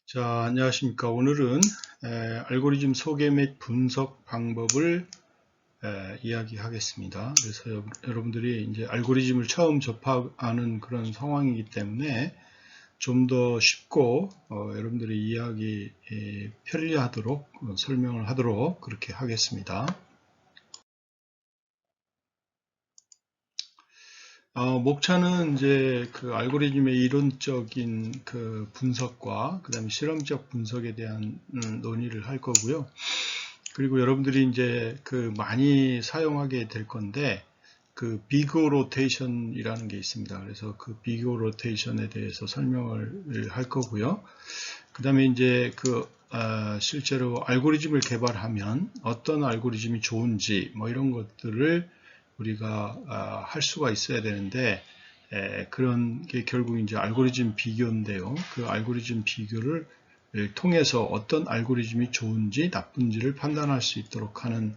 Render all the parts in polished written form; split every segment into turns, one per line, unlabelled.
자, 안녕하십니까. 오늘은 알고리즘 소개 및 분석 방법을 이야기하겠습니다. 그래서 여러분들이 이제 알고리즘을 처음 접하는 그런 상황이기 때문에 좀 더 쉽고 여러분들이 이해하기 편리하도록 설명을 하도록 그렇게 하겠습니다. 목차는 이제 그 알고리즘의 이론적인 그 분석과 그 다음에 실험적 분석에 대한 논의를 할 거고요. 그리고 여러분들이 이제 그 많이 사용하게 될 건데 그 비고 로테이션이라는 게 있습니다. 그래서 그 비고 로테이션에 대해서 설명을 할 거고요. 그 다음에 이제 그 실제로 알고리즘을 개발하면 어떤 알고리즘이 좋은지 뭐 이런 것들을 우리가 할 수가 있어야 되는데 그런 게 결국 이제 알고리즘 비교인데요. 그 알고리즘 비교를 통해서 어떤 알고리즘이 좋은지 나쁜지를 판단할 수 있도록 하는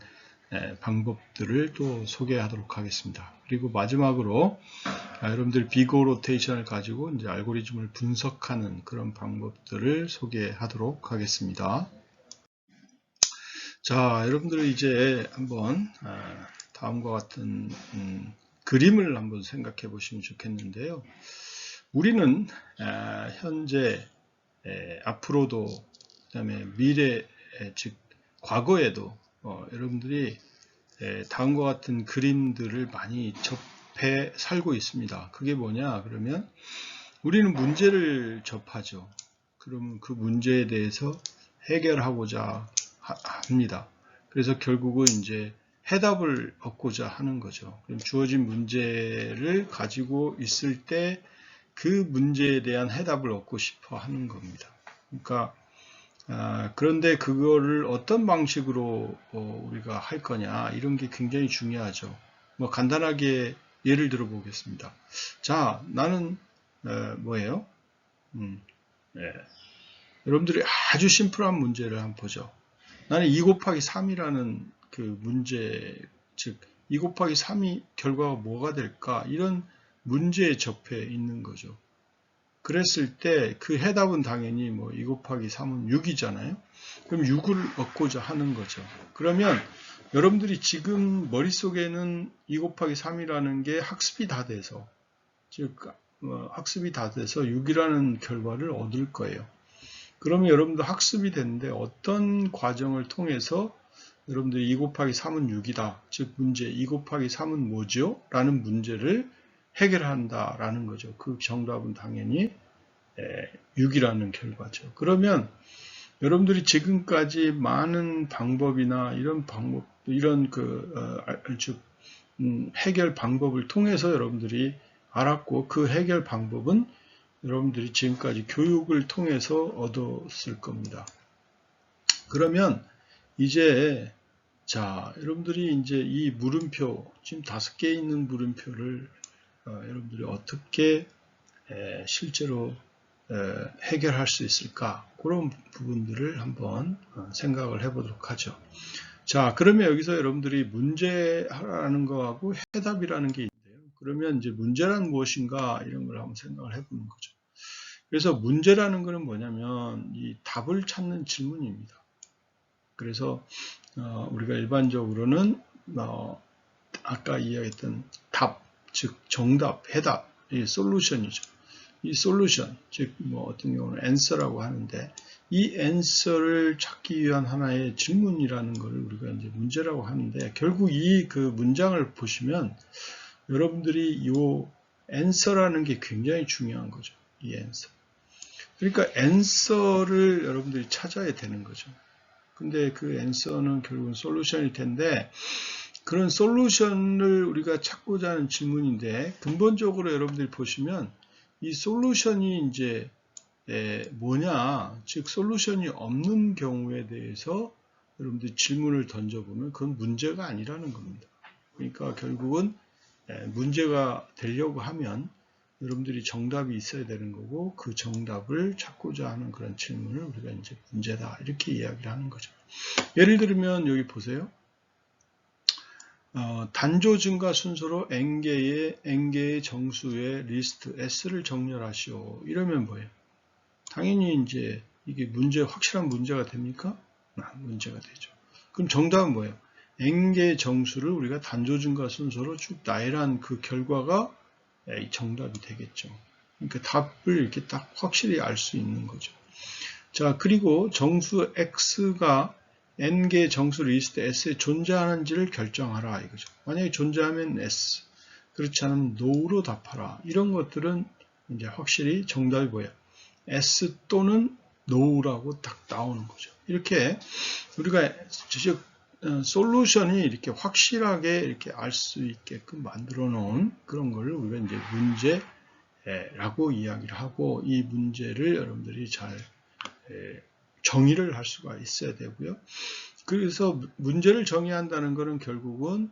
방법들을 또 소개하도록 하겠습니다. 그리고 마지막으로 여러분들 비고 로테이션을 가지고 이제 알고리즘을 분석하는 그런 방법들을 소개하도록 하겠습니다. 자, 여러분들 이제 한번 다음과 같은 그림을 한번 생각해 보시면 좋겠는데요. 우리는 현재 앞으로도 그다음에 미래 즉 과거에도 여러분들이 다음과 같은 그림들을 많이 접해 살고 있습니다. 그게 뭐냐 그러면 우리는 문제를 접하죠. 그러면 그 문제에 대해서 해결하고자 합니다. 그래서 결국은 이제 해답을 얻고자 하는 거죠. 그럼 주어진 문제를 가지고 있을 때 그 문제에 대한 해답을 얻고 싶어 하는 겁니다. 그러니까 그런데 그거를 어떤 방식으로 우리가 할 거냐 이런 게 굉장히 중요하죠. 뭐 간단하게 예를 들어 보겠습니다. 자, 나는 뭐예요? 예. 여러분들이 아주 심플한 문제를 한번 보죠. 나는 2 곱하기 3이라는 그 문제, 즉 2 곱하기 3이 결과가 뭐가 될까? 이런 문제에 접해 있는 거죠. 그랬을 때 그 해답은 당연히 뭐 2 곱하기 3은 6이잖아요. 그럼 6을 얻고자 하는 거죠. 그러면 여러분들이 지금 머릿속에는 2 곱하기 3이라는 게 학습이 다 돼서, 즉 학습이 다 돼서 6이라는 결과를 얻을 거예요. 그러면 여러분들 학습이 됐는데 어떤 과정을 통해서 여러분들이 2 곱하기 3은 6이다. 즉 문제 2 곱하기 3은 뭐죠? 라는 문제를 해결한다라는 거죠. 그 정답은 당연히 6이라는 결과죠. 그러면 여러분들이 지금까지 많은 방법이나 이런 방법, 이런 즉 해결 방법을 통해서 여러분들이 알았고 그 해결 방법은 여러분들이 지금까지 교육을 통해서 얻었을 겁니다. 그러면 이제 자, 여러분들이 이제 이 물음표, 지금 5개 있는 물음표를 여러분들이 어떻게 실제로 해결할 수 있을까? 그런 부분들을 한번 생각을 해보도록 하죠. 자, 그러면 여기서 여러분들이 문제라는 거하고 해답이라는 게 있는데요. 그러면 이제 문제란 무엇인가 이런 걸 한번 생각을 해보는 거죠. 그래서 문제라는 것은 뭐냐면 이 답을 찾는 질문입니다. 그래서 우리가 일반적으로는 아까 이야기했던 답, 즉 정답, 해답, 이 솔루션이죠. 이 솔루션, 즉 뭐 어떤 경우는 answer라고 하는데 이 answer를 찾기 위한 하나의 질문이라는 것을 우리가 이제 문제라고 하는데 결국 이 그 문장을 보시면 여러분들이 이 answer라는 게 굉장히 중요한 거죠. 이 answer. 그러니까 answer를 여러분들이 찾아야 되는 거죠. 근데 그 answer는 결국은 솔루션일 텐데 그런 솔루션을 우리가 찾고자 하는 질문인데 근본적으로 여러분들이 보시면 이 솔루션이 이제 뭐냐, 즉 솔루션이 없는 경우에 대해서 여러분들이 질문을 던져보면 그건 문제가 아니라는 겁니다. 그러니까 결국은 문제가 되려고 하면 여러분들이 정답이 있어야 되는 거고 그 정답을 찾고자 하는 그런 질문을 우리가 이제 문제다 이렇게 이야기를 하는 거죠. 예를 들면 여기 보세요. 단조 증가 순서로 n개의 정수의 리스트 S를 정렬하시오. 이러면 뭐예요? 당연히 이제 이게 확실한 문제가 됩니까? 문제가 되죠. 그럼 정답은 뭐예요? n개의 정수를 우리가 단조 증가 순서로 쭉 나열한 그 결과가 정답이 되겠죠. 그러니까 답을 이렇게 딱 확실히 알 수 있는 거죠. 자, 그리고 정수 x가 n개의 정수를 있을 때 s에 존재하는지를 결정하라 이거죠. 만약에 존재하면 s, 그렇지 않으면 no로 답하라. 이런 것들은 이제 확실히 정답이 뭐예요? s 또는 no라고 딱 나오는 거죠. 이렇게 우리가 솔루션이 이렇게 확실하게 이렇게 알 수 있게끔 만들어 놓은 그런 걸 우리가 이제 문제라고 이야기를 하고, 이 문제를 여러분들이 잘 정의를 할 수가 있어야 되고요. 그래서 문제를 정의한다는 것은 결국은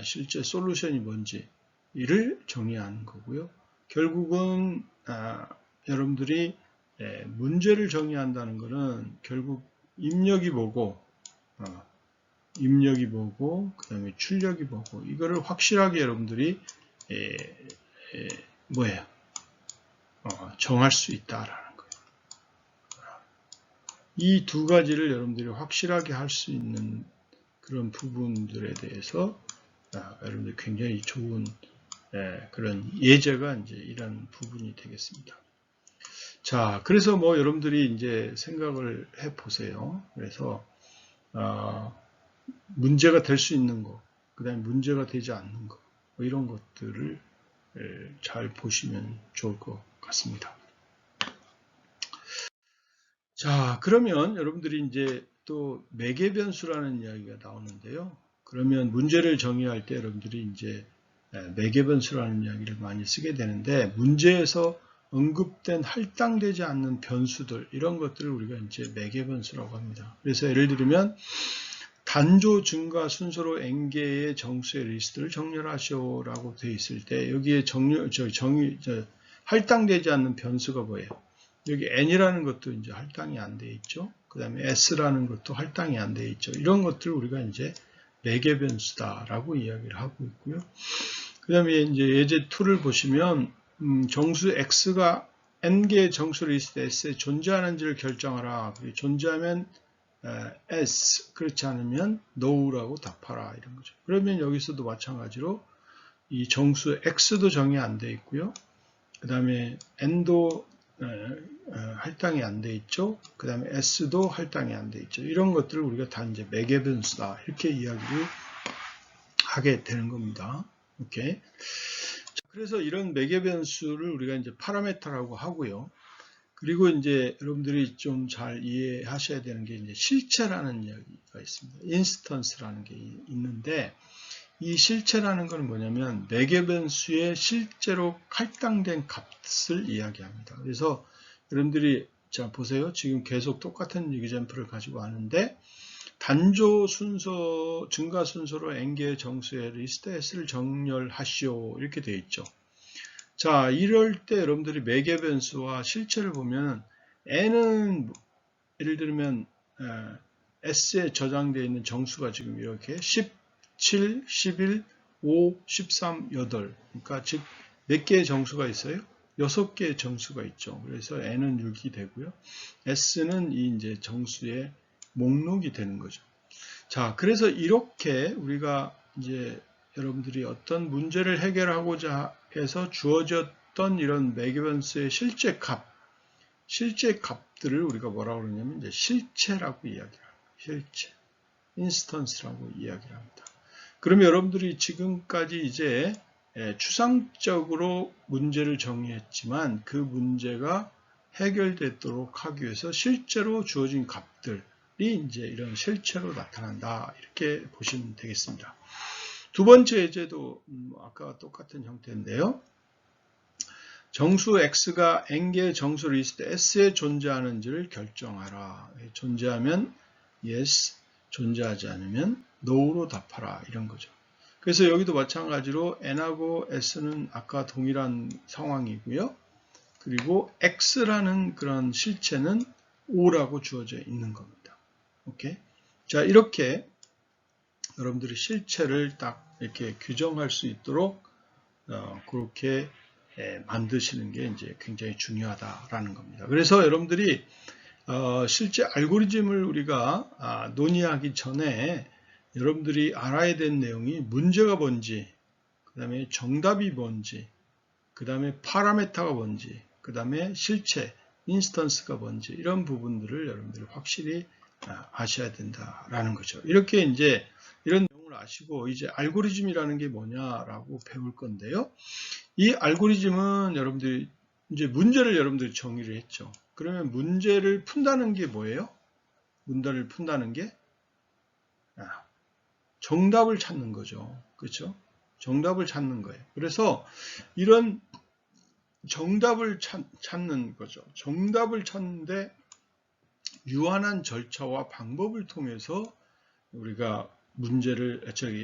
실제 솔루션이 뭔지를 정의하는 거고요. 결국은 여러분들이 문제를 정의한다는 것은 결국 입력이 보고 그 다음에 출력이 보고, 이거를 확실하게 여러분들이 뭐예요? 정할 수 있다라는 거예요. 이 두 가지를 여러분들이 확실하게 할 수 있는 그런 부분들에 대해서 여러분들 굉장히 좋은 그런 예제가 이제 이런 부분이 되겠습니다. 자, 그래서 뭐 여러분들이 이제 생각을 해 보세요. 그래서 문제가 될 수 있는 거, 그 다음에 문제가 되지 않는 거, 뭐 이런 것들을 잘 보시면 좋을 것 같습니다. 자, 그러면 여러분들이 이제 또 매개변수라는 이야기가 나오는데요. 그러면 문제를 정의할 때 여러분들이 이제 매개변수라는 이야기를 많이 쓰게 되는데, 문제에서 언급된 할당되지 않는 변수들, 이런 것들을 우리가 이제 매개변수라고 합니다. 그래서 예를 들면 단조 증가 순서로 n개의 정수의 리스트를 정렬하시오라고 되어 있을 때, 여기에 할당되지 않는 변수가 뭐예요? 여기 n이라는 것도 이제 할당이 안 돼 있죠. 그 다음에 s라는 것도 할당이 안 돼 있죠. 이런 것들을 우리가 이제 매개변수다라고 이야기를 하고 있고요. 그 다음에 이제 예제 2를 보시면 정수 x가 n개의 정수를 있을 때 s에 존재하는지를 결정하라. 존재하면 s, 그렇지 않으면 no라고 답하라, 이런 거죠. 그러면 여기서도 마찬가지로 이 정수 x도 정의 안 돼 있고요. 그 다음에 n도 할당이 안 돼 있죠. 그 다음에 s도 할당이 안 돼 있죠. 이런 것들을 우리가 다 이제 매개변수다, 이렇게 이야기를 하게 되는 겁니다. 오케이. 자, 그래서 이런 매개변수를 우리가 이제 파라메터라고 하고요. 그리고 이제 여러분들이 좀 잘 이해하셔야 되는 게 이제 실체라는 이야기가 있습니다. 인스턴스라는 게 있는데, 이 실체라는 것은 뭐냐면 매개변수의 실제로 할당된 값을 이야기합니다. 그래서 여러분들이 자 보세요. 지금 계속 똑같은 example을 가지고 왔는데, 단조 순서, 증가 순서로 n개의 정수의 리스트 s를 정렬하시오, 이렇게 되어 있죠. 자, 이럴 때 여러분들이 매개변수와 실체를 보면 n은 예를 들면 s에 저장되어 있는 정수가 지금 이렇게 17, 11, 5, 13, 8, 그러니까 즉 몇 개의 정수가 있어요? 6개의 정수가 있죠. 그래서 n은 6이 되고요. s는 이 이제 정수의 목록이 되는 거죠. 자, 그래서 이렇게 우리가 이제 여러분들이 어떤 문제를 해결하고자 해서 주어졌던 이런 매개변수의 실제 값들을 우리가 뭐라고 그러냐면 이제 실체라고 이야기를 합니다. 실체, 인스턴스라고 이야기를 합니다. 그러면 여러분들이 지금까지 이제 추상적으로 문제를 정의했지만, 그 문제가 해결되도록 하기 위해서 실제로 주어진 값들이 이제 이런 실체로 나타난다, 이렇게 보시면 되겠습니다. 두 번째 예제도 아까와 똑같은 형태인데요. 정수 x가 n개의 정수를 있을 때 s에 존재하는지를 결정하라. 존재하면 yes, 존재하지 않으면 no로 답하라, 이런 거죠. 그래서 여기도 마찬가지로 n하고 s는 아까 동일한 상황이고요. 그리고 x라는 그런 실체는 o라고 주어져 있는 겁니다. 오케이? 자, 이렇게 여러분들이 실체를 딱 이렇게 규정할 수 있도록 그렇게 만드시는 게 이제 굉장히 중요하다라는 겁니다. 그래서 여러분들이 실제 알고리즘을 우리가 논의하기 전에 여러분들이 알아야 될 내용이 문제가 뭔지, 그 다음에 정답이 뭔지, 그 다음에 파라메타가 뭔지, 그 다음에 실체, 인스턴스가 뭔지, 이런 부분들을 여러분들이 확실히 아셔야 된다라는 거죠. 이렇게 이제 이런 내용을 아시고 이제 알고리즘이라는 게 뭐냐라고 배울 건데요. 이 알고리즘은 여러분들이 이제 문제를 여러분들이 정의를 했죠. 그러면 문제를 푼다는 게 뭐예요? 문제를 푼다는 게 정답을 찾는 거죠. 그렇죠? 정답을 찾는 거예요. 그래서 이런 정답을 찾는 거죠. 정답을 찾는데 유한한 절차와 방법을 통해서 우리가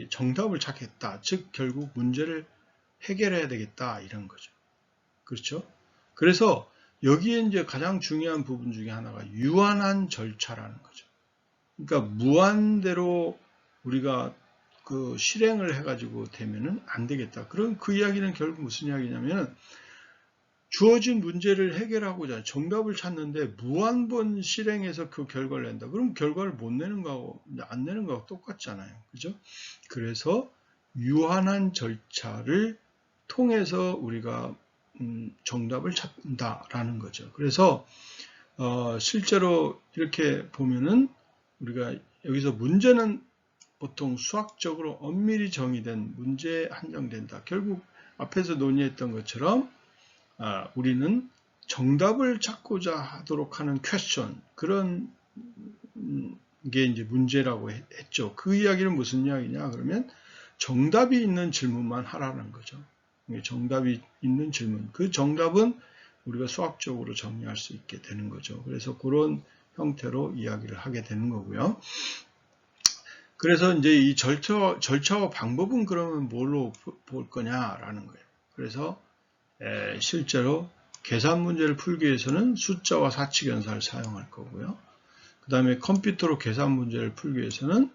정답을 찾겠다. 즉 결국 문제를 해결해야 되겠다 이런 거죠. 그렇죠? 그래서 여기에 이제 가장 중요한 부분 중에 하나가 유한한 절차라는 거죠. 그러니까 무한대로 우리가 그 실행을 해가지고 되면은 안 되겠다. 그럼 그 이야기는 결국 무슨 이야기냐면 주어진 문제를 해결하고자 정답을 찾는데 무한번 실행해서 그 결과를 낸다. 그럼 결과를 못 내는 거하고 안 내는 거하고 똑같잖아요. 그죠? 그래서 유한한 절차를 통해서 우리가 정답을 찾는다라는 거죠. 그래서 실제로 이렇게 보면은 우리가 여기서 문제는 보통 수학적으로 엄밀히 정의된 문제에 한정된다. 결국 앞에서 논의했던 것처럼 우리는 정답을 찾고자 하도록 하는 퀘스천, 그런 게 이제 문제라고 했죠. 그 이야기는 무슨 이야기냐 그러면 정답이 있는 질문만 하라는 거죠. 정답이 있는 질문. 그 정답은 우리가 수학적으로 정리할 수 있게 되는 거죠. 그래서 그런 형태로 이야기를 하게 되는 거고요. 그래서 이제 이 절차와 방법은 그러면 뭘로 볼 거냐라는 거예요. 그래서 실제로 계산 문제를 풀기 위해서는 숫자와 사칙 연산을 사용할 거고요. 그 다음에 컴퓨터로 계산 문제를 풀기 위해서는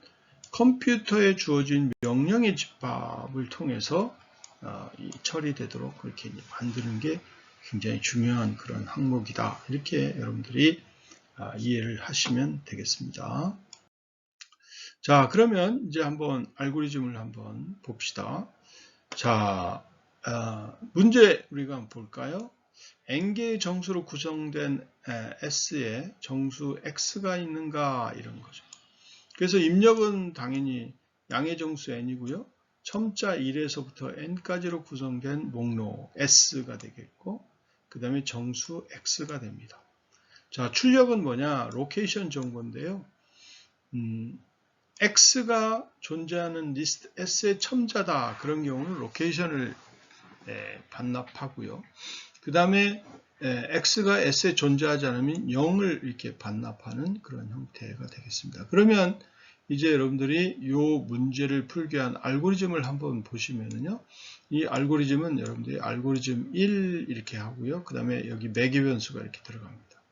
컴퓨터에 주어진 명령의 집합을 통해서 처리되도록 그렇게 만드는 게 굉장히 중요한 그런 항목이다. 이렇게 여러분들이 이해를 하시면 되겠습니다. 자, 그러면 이제 한번 알고리즘을 한번 봅시다. 자, 문제 우리가 한번 볼까요? n개의 정수로 구성된 S에 정수 X가 있는가 이런 거죠. 그래서 입력은 당연히 양의 정수 n이고요. 첨자 1에서부터 n까지로 구성된 목록 S가 되겠고 그 다음에 정수 X가 됩니다. 자, 출력은 뭐냐? 로케이션 정보인데요. X가 존재하는 리스트 S의 첨자다. 그런 경우는 로케이션을 반납하고요. 그 다음에 X가 S에 존재하지 않으면 0을 이렇게 반납하는 그런 형태가 되겠습니다. 그러면 이제 여러분들이 이 문제를 풀기 위한 알고리즘을 한번 보시면은요. 이 알고리즘은 여러분들이 알고리즘 1 이렇게 하고요. 그 다음에 여기 매개 변수가 이렇게 들어갑니다.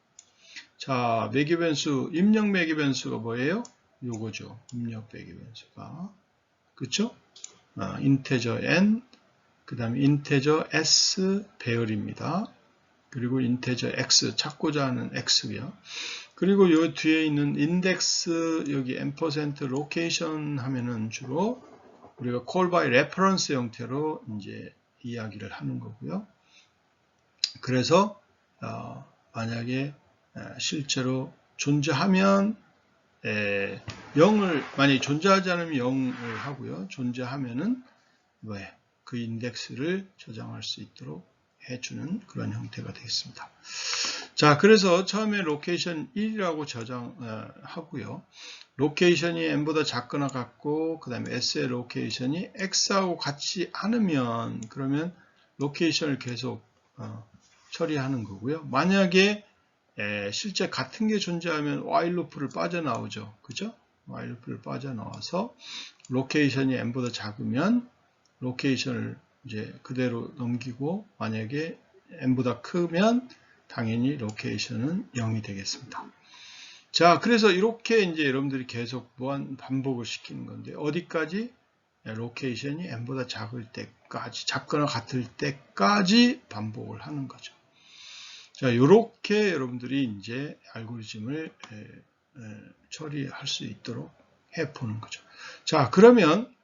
자, 매개 변수, 입력 매개 변수가 뭐예요? 요거죠. 입력 매개 변수가. 그쵸? 인테저 n, 그 다음에 인테저 s 배열입니다. 그리고 인테저 x, 찾고자 하는 x고요. 그리고 요 뒤에 있는 인덱스, 여기 %, 로케이션 하면은 주로 우리가 call by reference 형태로 이제 이야기를 하는 거고요. 그래서 만약에 실제로 존재하면 0을 만약에 존재하지 않으면 0을 하고요. 존재하면은 그 인덱스를 저장할 수 있도록 해주는 그런 형태가 되겠습니다. 자, 그래서 처음에 로케이션 1이라고 저장하고요. 로케이션이 n보다 작거나 같고 그 다음에 s의 로케이션이 x하고 같지 않으면 그러면 로케이션을 계속 처리하는 거고요. 만약에 실제 같은 게 존재하면 while 루프를 빠져나오죠. 그죠? while 루프를 빠져나와서 로케이션이 n보다 작으면 로케이션을 이제 그대로 넘기고 만약에 n보다 크면 당연히 로케이션은 0이 되겠습니다. 자, 그래서 이렇게 이제 여러분들이 계속 무한 반복을 시키는 건데 어디까지? 로케이션이 n보다 작을 때까지, 작거나 같을 때까지 반복을 하는 거죠. 자, 요렇게 여러분들이 이제 알고리즘을 처리할 수 있도록 해 보는 거죠. 자, 그러면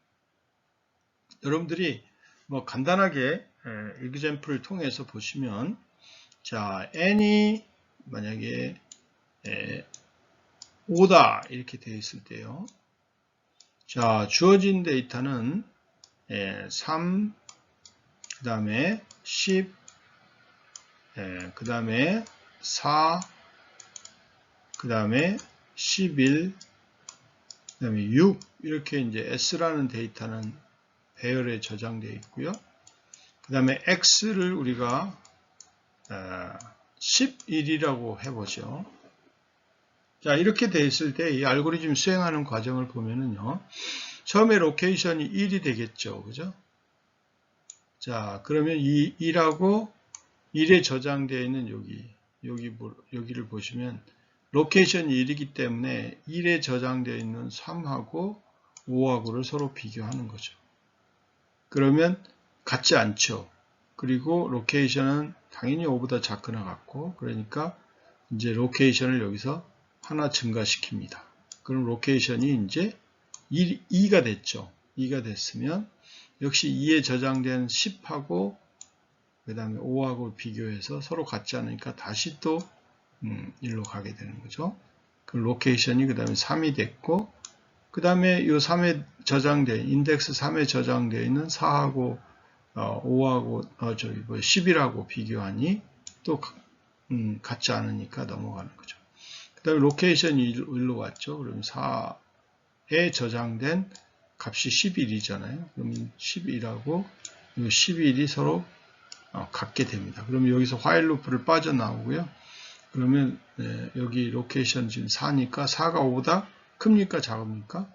여러분들이 뭐 간단하게 example을 통해서 보시면, 자, n이 만약에 5다 이렇게 되어 있을 때요. 자, 주어진 데이터는 3, 그 다음에 10, 그 다음에 4, 그 다음에 11, 그 다음에 6, 이렇게 이제 S라는 데이터는 배열에 저장되어 있고요. 그 다음에 X를 우리가 11이라고 해보죠. 자, 이렇게 되어 있을 때 이 알고리즘 수행하는 과정을 보면은요. 처음에 로케이션이 1이 되겠죠. 그죠? 자, 그러면 이 1하고 1에 저장되어 있는 여기를 보시면 로케이션이 1이기 때문에 1에 저장되어 있는 3하고 5하고를 서로 비교하는 거죠. 그러면 같지 않죠. 그리고 로케이션은 당연히 5보다 작거나 같고, 그러니까 이제 로케이션을 여기서 하나 증가시킵니다. 그럼 로케이션이 이제 2가 됐죠. 2가 됐으면 역시 2에 저장된 10하고 그 다음에 5하고 비교해서 서로 같지 않으니까 다시 또 1로 가게 되는 거죠. 그 로케이션이 그 다음에 3이 됐고, 그 다음에 이 3에 저장된 인덱스 3에 저장되어 있는 4하고 5하고 11하고 비교하니 또 같지 않으니까 넘어가는 거죠. 그 다음에 로케이션이 1로 왔죠. 그럼 4에 저장된 값이 11이잖아요. 그러면 11하고 11이 서로 같게 됩니다. 그러면 여기서 화일 루프를 빠져나오고요. 그러면 여기 로케이션 지금 4니까 4가 5보다 큽니까? 작습니까?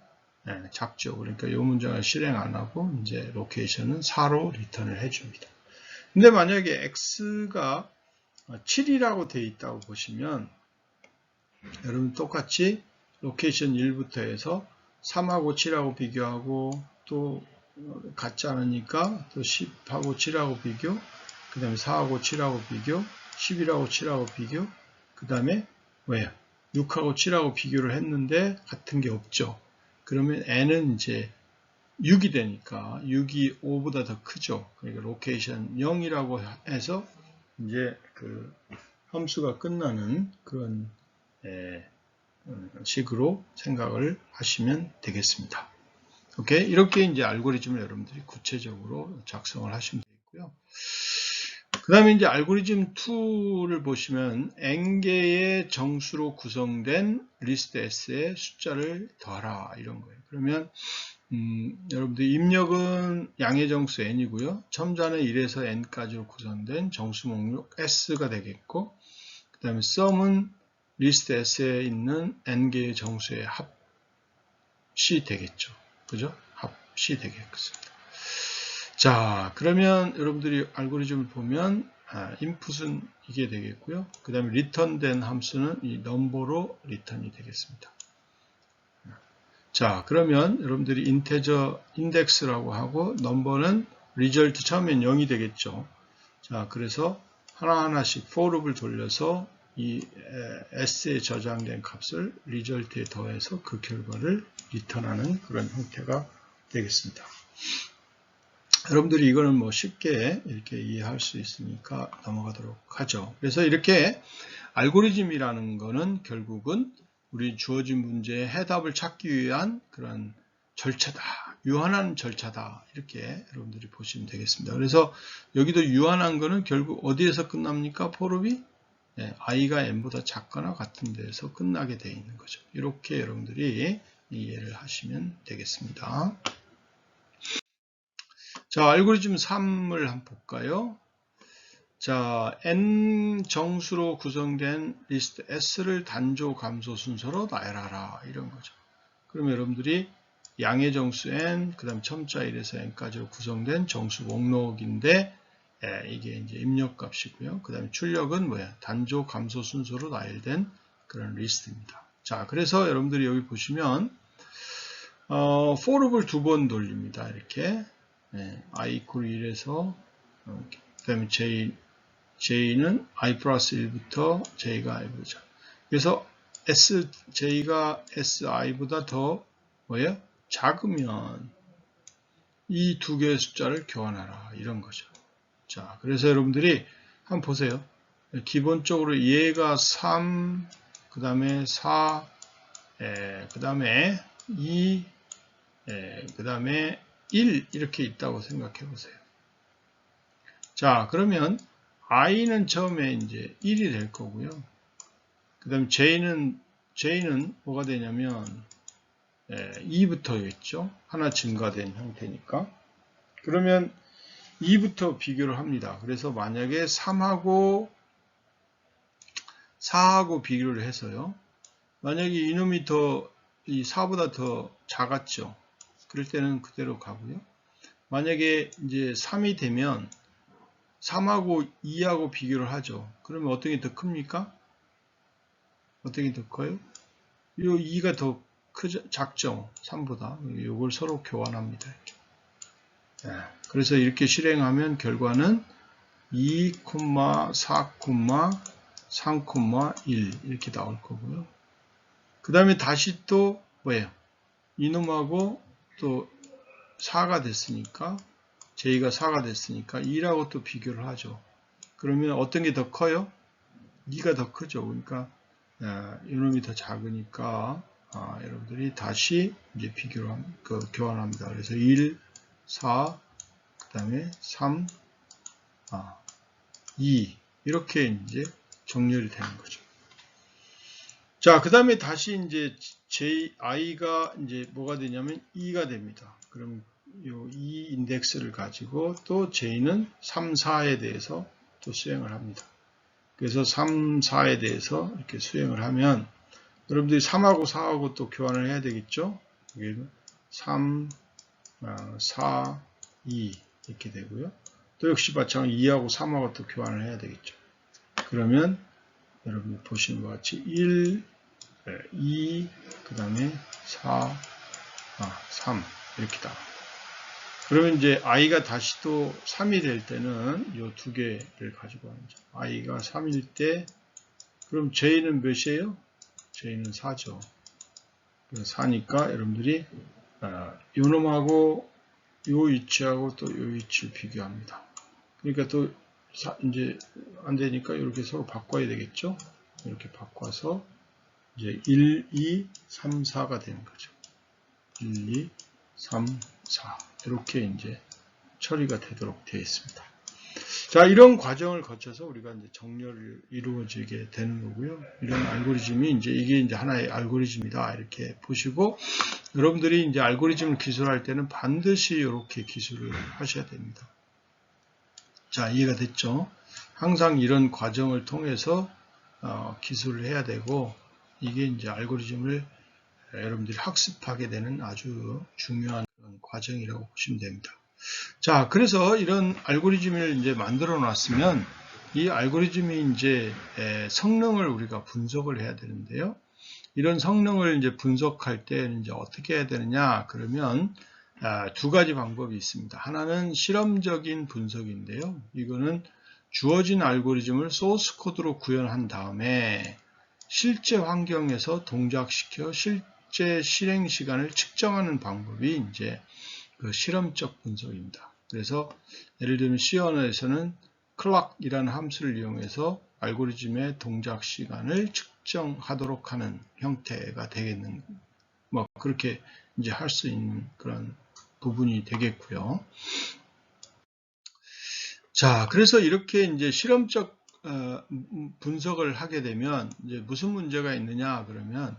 네, 작죠. 그러니까 이 문장을 실행 안 하고 이제 로케이션은 4로 리턴을 해줍니다. 근데 만약에 x가 7이라고 되어 있다고 보시면 여러분 똑같이 로케이션 1부터 해서 3하고 7하고 비교하고 또 같지 않으니까 또 10하고 7하고 비교, 그 다음에 4하고 7하고 비교, 11하고 7하고 비교, 그 다음에 6하고 7하고 비교를 했는데 같은 게 없죠. 그러면 n은 이제 6이 되니까 6이 5보다 더 크죠. 그러니까 로케이션 0이라고 해서 이제 그 함수가 끝나는 그런 식으로 생각을 하시면 되겠습니다. 오케이? 이렇게 이제 알고리즘을 여러분들이 구체적으로 작성을 하시면 되겠고요. 그 다음에 이제 알고리즘 2를 보시면 n개의 정수로 구성된 리스트 S의 숫자를 더하라 이런 거예요. 그러면 여러분들 입력은 양의 정수 n이고요. 첨자는 1에서 n까지로 구성된 정수 목록 S가 되겠고, 그 다음에 sum은 리스트 S에 있는 n개의 정수의 합이 되겠죠. 그죠? 합이 되겠습니다. 자, 그러면 여러분들이 알고리즘을 보면 input은 이게 되겠고요. 그 다음에 리턴된 함수는 이 넘버로 리턴이 되겠습니다. 자, 그러면 여러분들이 인테저 인덱스라고 하고 넘버는 리절트 처음엔 0이 되겠죠. 자, 그래서 하나하나씩 for loop을 돌려서 이 S에 저장된 값을 리절트에 더해서 그 결과를 리턴하는 그런 형태가 되겠습니다. 여러분들이 이거는 뭐 쉽게 이렇게 이해할 수 있으니까 넘어가도록 하죠. 그래서 이렇게 알고리즘이라는 거는 결국은 우리 주어진 문제의 해답을 찾기 위한 그런 절차다. 유한한 절차다. 이렇게 여러분들이 보시면 되겠습니다. 그래서 여기도 유한한 거는 결국 어디에서 끝납니까? 포룹이 i가 n보다 작거나 같은 데에서 끝나게 되어 있는 거죠. 이렇게 여러분들이 이해를 하시면 되겠습니다. 자, 알고리즘 3을 한번 볼까요? 자, n 정수로 구성된 리스트 S를 단조 감소 순서로 나열하라 이런 거죠. 그러면 여러분들이 양의 정수 n, 그 다음 첨자 1에서 n까지로 구성된 정수 목록인데 이게 이제 입력값이고요. 그 다음에 출력은 뭐야? 단조 감소 순서로 나열된 그런 리스트입니다. 자, 그래서 여러분들이 여기 보시면 for loop을 2번 돌립니다. 이렇게 i equal 1에서 그 다음에 j j는 i 플러스 1부터 j가 i보죠. 그래서 sj가 si보다 더 뭐예요? 작으면 이 두 개의 숫자를 교환하라 이런 거죠. 자, 그래서 여러분들이 한번 보세요. 기본적으로 얘가 3, 그 다음에 4, 그 다음에 2, 그 다음에 1 이렇게 있다고 생각해 보세요. 자, 그러면 i는 처음에 이제 1이 될 거고요. 그 다음에 j는 뭐가 되냐면 2부터겠죠. 하나 증가된 형태니까. 그러면 2부터 비교를 합니다. 그래서 만약에 3하고 4하고 비교를 해서요. 만약에 이놈이 이 4보다 더 작았죠. 그럴 때는 그대로 가고요. 만약에 이제 3이 되면 3하고 2하고 비교를 하죠. 그러면 어떤 게 더 큽니까? 어떤 게 더 커요? 이 2가 더 작죠. 3보다. 이걸 서로 교환합니다. 이렇게. 그래서 이렇게 실행하면 결과는 2, 4, 3, 1 이렇게 나올 거고요. 그 다음에 다시 또 뭐예요? 이놈하고 또 4가 됐으니까 j가 4가 됐으니까 2라고 또 비교를 하죠. 그러면 어떤 게 더 커요? 2가 더 크죠. 그러니까 이놈이 더 작으니까 여러분들이 다시 이제 비교를 교환합니다. 그래서 1, 4, 그 다음에 3, 2 이렇게 이제 정렬이 되는 거죠. 자, 그 다음에 다시 이제 i가 이제 뭐가 되냐면 2가 됩니다. 그럼 요 2 인덱스를 가지고 또 j는 3, 4에 대해서 또 수행을 합니다. 그래서 3, 4에 대해서 이렇게 수행을 하면 여러분들이 3하고 4하고 또 교환을 해야 되겠죠? 3, 4, 2 이렇게 되고요. 또 역시 마찬가지로 2하고 3하고 또 교환을 해야 되겠죠. 그러면 여러분이 보시는 것 같이 1, 2, 그 다음에 4, 3 이렇게 나옵니다. 그러면 이제 i가 다시 또 3이 될 때는 이 두 개를 가지고 하죠. i가 3일 때 그럼 j는 몇이에요? j는 4죠. 4니까 여러분들이 요 놈하고 요 위치하고 또 요 위치를 비교합니다. 그러니까 또 이제 안 되니까 이렇게 서로 바꿔야 되겠죠. 이렇게 바꿔서 이제 1, 2, 3, 4가 되는 거죠. 1, 2, 3, 4 이렇게 이제 처리가 되도록 되어 있습니다. 자, 이런 과정을 거쳐서 우리가 이제 정렬이 이루어지게 되는 거고요. 이런 알고리즘이 이게 이제 하나의 알고리즘이다 이렇게 보시고 여러분들이 이제 알고리즘을 기술할 때는 반드시 이렇게 기술을 하셔야 됩니다. 자, 이해가 됐죠? 항상 이런 과정을 통해서 기술을 해야 되고 이게 이제 알고리즘을 여러분들이 학습하게 되는 아주 중요한 과정이라고 보시면 됩니다. 자, 그래서 이런 알고리즘을 이제 만들어 놨으면 이 알고리즘이 이제 성능을 우리가 분석을 해야 되는데요. 이런 성능을 이제 분석할 때 이제 어떻게 해야 되느냐? 그러면 두 가지 방법이 있습니다. 하나는 실험적인 분석인데요. 이거는 주어진 알고리즘을 소스 코드로 구현한 다음에 실제 환경에서 동작시켜 실제 실행 시간을 측정하는 방법이 이제 그 실험적 분석입니다. 그래서 예를 들면 C 언어에서는 clock이라는 함수를 이용해서 알고리즘의 동작 시간을 측정하도록 하는 형태가 되겠는, 뭐 그렇게 이제 할 수 있는 그런 부분이 되겠고요. 자, 그래서 이렇게 이제 실험적 분석을 하게 되면 이제 무슨 문제가 있느냐 그러면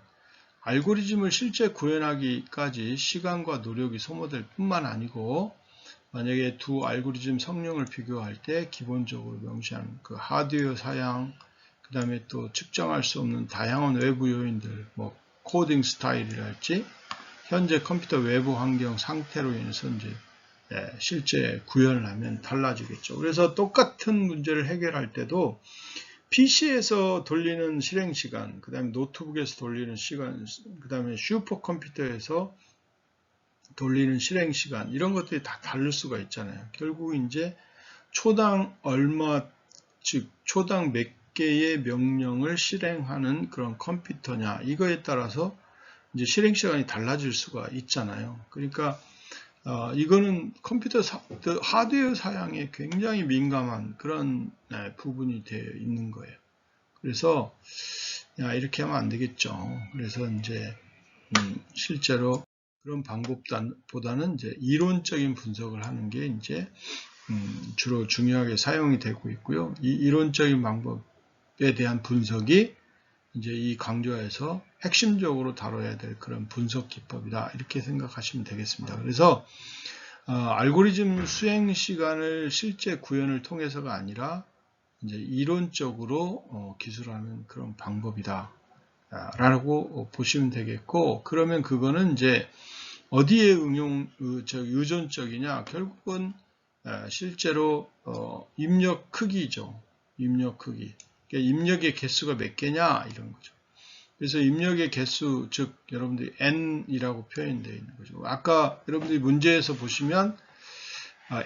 알고리즘을 실제 구현하기까지 시간과 노력이 소모될 뿐만 아니고 만약에 두 알고리즘 성능을 비교할 때 기본적으로 명시한 그 하드웨어 사양, 그 다음에 또 측정할 수 없는 다양한 외부 요인들, 뭐 코딩 스타일이랄지 현재 컴퓨터 외부 환경 상태로 인해서 이제 실제 구현을 하면 달라지겠죠. 그래서 똑같은 문제를 해결할 때도 PC에서 돌리는 실행 시간, 그 다음에 노트북에서 돌리는 시간, 그 다음에 슈퍼컴퓨터에서 돌리는 실행 시간, 이런 것들이 다 다를 수가 있잖아요. 결국 이제 초당 얼마 즉 초당 몇 개의 명령을 실행하는 그런 컴퓨터냐, 이거에 따라서 이제 실행 시간이 달라질 수가 있잖아요. 그러니까 이거는 컴퓨터 하드웨어 사양에 굉장히 민감한 그런 부분이 되어 있는 거예요. 그래서 이렇게 하면 안 되겠죠. 그래서 이제 실제로 그런 방법보다는 이제 이론적인 분석을 하는 게 이제 주로 중요하게 사용이 되고 있고요. 이 이론적인 방법에 대한 분석이 이제 이 강좌에서 핵심적으로 다뤄야 될 그런 분석 기법이다, 이렇게 생각하시면 되겠습니다. 그래서 알고리즘 수행 시간을 실제 구현을 통해서가 아니라 이제 이론적으로 기술하는 그런 방법이다 라고 보시면 되겠고, 그러면 그거는 이제 어디에 의존적이냐, 결국은 실제로 입력 크기죠. 입력 크기. 그러니까 입력의 개수가 몇 개냐, 이런 거죠. 그래서 입력의 개수, 즉 여러분들이 n이라고 표현되어 있는 거죠. 아까 여러분들이 문제에서 보시면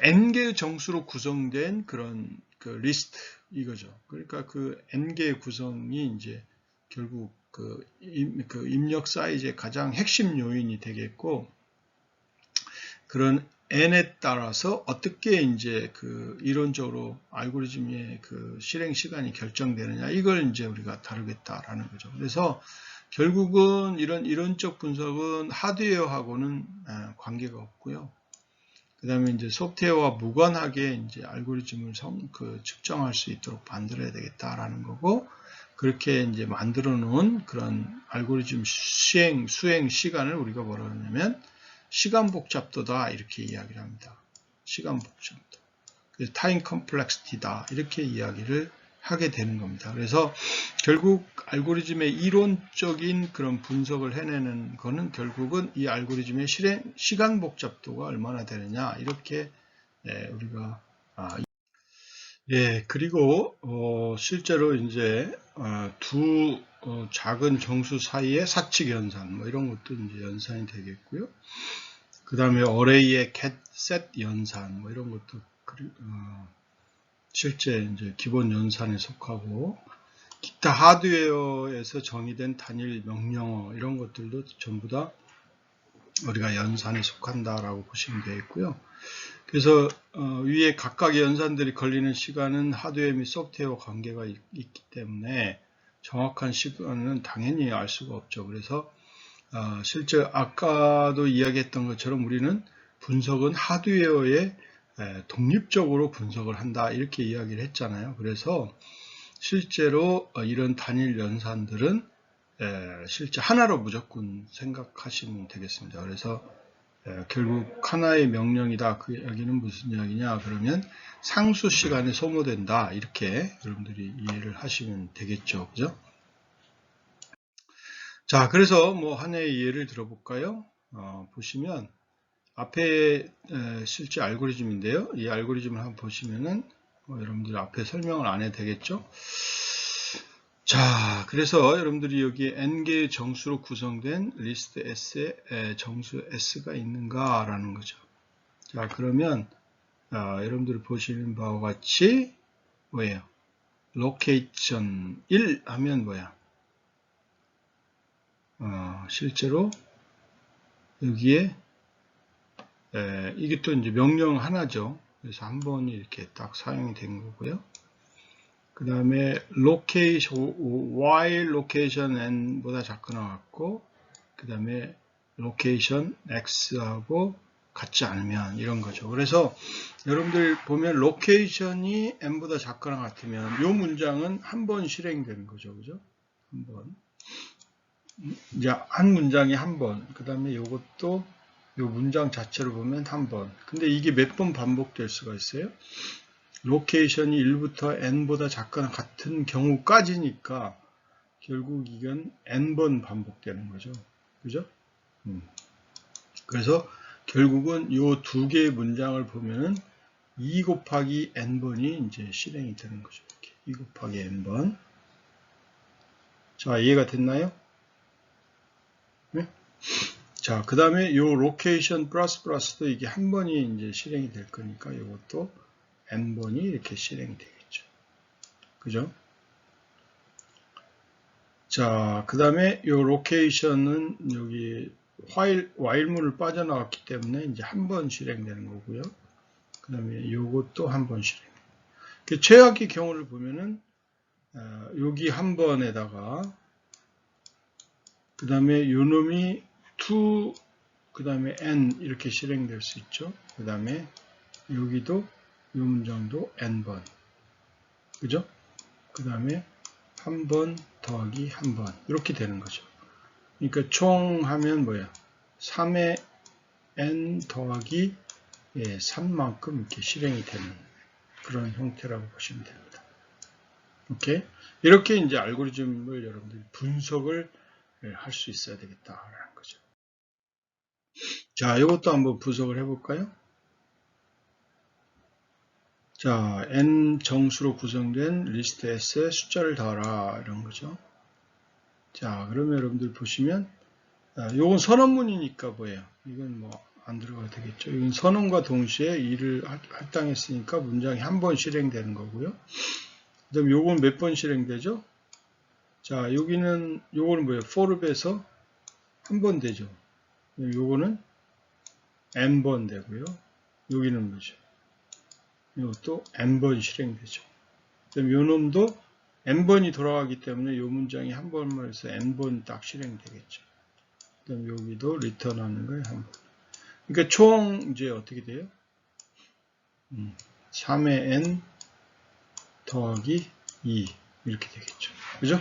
n개의 정수로 구성된 그런 그 리스트, 이거죠. 그러니까 그 n개의 구성이 이제 결국 그 입력 사이즈의 가장 핵심 요인이 되겠고, 그런 n에 따라서 어떻게 이제 그 이론적으로 알고리즘의 그 실행 시간이 결정되느냐, 이걸 이제 우리가 다루겠다라는 거죠. 그래서 결국은 이런 이론적 분석은 하드웨어하고는 관계가 없고요. 그 다음에 이제 소프트웨어와 무관하게 이제 알고리즘을 측정할 수 있도록 만들어야 되겠다라는 거고, 그렇게 이제 만들어 놓은 그런 알고리즘 수행 시간을 우리가 뭐라 그러냐면 시간 복잡도다, 이렇게 이야기를 합니다. 시간 복잡도. 그래서 타임 컴플렉시티다, 이렇게 이야기를 하게 되는 겁니다. 그래서 결국 알고리즘의 이론적인 그런 분석을 해내는 거는 결국은 이 알고리즘의 시간 복잡도가 얼마나 되느냐, 이렇게 우리가 그리고 실제로 이제 두 작은 정수 사이의 사칙 연산, 뭐 이런 것도 이제 연산이 되겠고요. 그 다음에 어레이의 셋 연산, 뭐 이런 것도 실제 이제 기본 연산에 속하고, 기타 하드웨어에서 정의된 단일 명령어, 이런 것들도 전부 다 우리가 연산에 속한다라고 보시면 되겠고요. 그래서 위에 각각의 연산들이 걸리는 시간은 하드웨어 및 소프트웨어 관계가 있기 때문에 정확한 시간은 당연히 알 수가 없죠. 그래서 실제 아까도 이야기했던 것처럼 우리는 분석은 하드웨어에 독립적으로 분석을 한다, 이렇게 이야기를 했잖아요. 그래서 실제로 이런 단일 연산들은 실제 하나로 무조건 생각하시면 되겠습니다. 그래서 결국 하나의 명령이다, 그 이야기는 무슨 이야기냐, 그러면 상수 시간에 소모된다, 이렇게 여러분들이 이해를 하시면 되겠죠. 그죠? 자, 그래서 뭐 하나의 예를 들어볼까요? 보시면 앞에 실제 알고리즘인데요. 이 알고리즘을 한번 보시면은 여러분들이 앞에 설명을 안 해도 되겠죠? 자, 그래서 여러분들이 여기에 n개의 정수로 구성된 리스트 S에 정수 S가 있는가라는 거죠. 자, 그러면 여러분들이 보시는 바와 같이 뭐예요? 로케이션 1 하면 뭐야? 실제로 여기에 이게 또 이제 명령 하나죠. 그래서 한 번이 이렇게 딱 사용이 된 거고요. 그 다음에 location, while location n보다 작거나 같고, 그 다음에 location x하고 같지 않으면, 이런 거죠. 그래서 여러분들 보면 location이 n보다 작거나 같으면 이 문장은 한 번 실행되는 거죠. 그죠? 한 번. 이제 한 문장이 한 번. 그 다음에 이것도 이 문장 자체로 보면 한 번. 근데 이게 몇 번 반복될 수가 있어요? 로케이션이 1부터 n보다 작거나 같은 경우까지니까 결국 이건 n번 반복되는 거죠. 그죠? 그래서 결국은 이 두 개의 문장을 보면은 2 곱하기 n번이 이제 실행이 되는 거죠. 이렇게 2 곱하기 n번. 자, 이해가 됐나요? 네? 자, 그 다음에 이 로케이션 플러스도 이게 한 번이 이제 실행이 될 거니까 이것도 n번이 이렇게 실행이 되겠죠. 그죠? 자, 그 다음에 요 로케이션은 여기 while문을 빠져나왔기 때문에 이제 한 번 실행되는 거고요. 그 다음에 요것도 한 번 실행. 최악의 경우를 보면은 여기 한 번에다가 그 다음에 요 놈이 to 그 다음에 n 이렇게 실행될 수 있죠. 그 다음에 여기도 요 문장도 n번 그죠? 그 다음에 한 번 더하기 한 번 이렇게 되는 거죠. 그러니까 총 하면 뭐야? 3의 n 더하기 3만큼 이렇게 실행이 되는 그런 형태라고 보시면 됩니다. 오케이? 이렇게 이제 알고리즘을 여러분들이 분석을 할 수 있어야 되겠다라는 거죠. 자, 이것도 한번 분석을 해볼까요? 자, n 정수로 구성된 리스트 S에 숫자를 더하라 이런 거죠. 자, 그러면 여러분들 보시면 이건 선언문이니까 뭐예요? 이건 뭐 안 들어가도 되겠죠. 이건 선언과 동시에 이를 할당했으니까 문장이 한 번 실행되는 거고요. 그 다음에 요건 몇 번 실행되죠? 자, 요거는 뭐예요? for에서 한 번 되죠. 요거는 n번 되고요. 여기는 뭐죠? 이것도 n번 실행되죠. 그다음 요 놈도 n번이 돌아가기 때문에 요 문장이 한 번만 해서 n번 딱 실행되겠죠. 그다음 여기도 리턴하는 거에 한 번. 그러니까 총 이제 어떻게 돼요? 3의 n 더하기 2 이렇게 되겠죠. 그죠?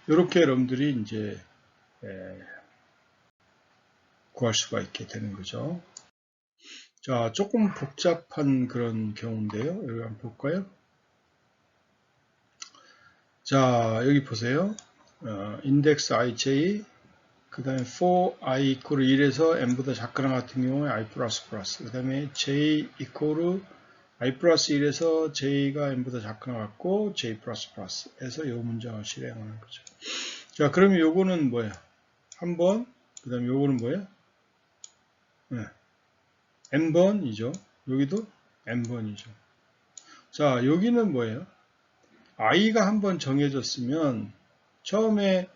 이렇게 여러분들이 이제 구할 수가 있게 되는 거죠. 자, 조금 복잡한 그런 경우인데요. 여기 한번 볼까요? 자, 여기 보세요. 인덱스 ij, 그 다음에 for i equal 1에서 n보다 작거나 같은 경우에 i 플러스 플러스, 그 다음에 j equal i 플러스 1에서 j가 n보다 작거나 같고 j 플러스 플러스 에서 이 문장을 실행하는 거죠. 자, 그러면 요거는 뭐야? 한 번, 그 다음에 요거는 뭐야? 네. n번이죠. 여기도 n번이죠. 자, 여기는 뭐예요? i가 한번 정해졌으면 처음에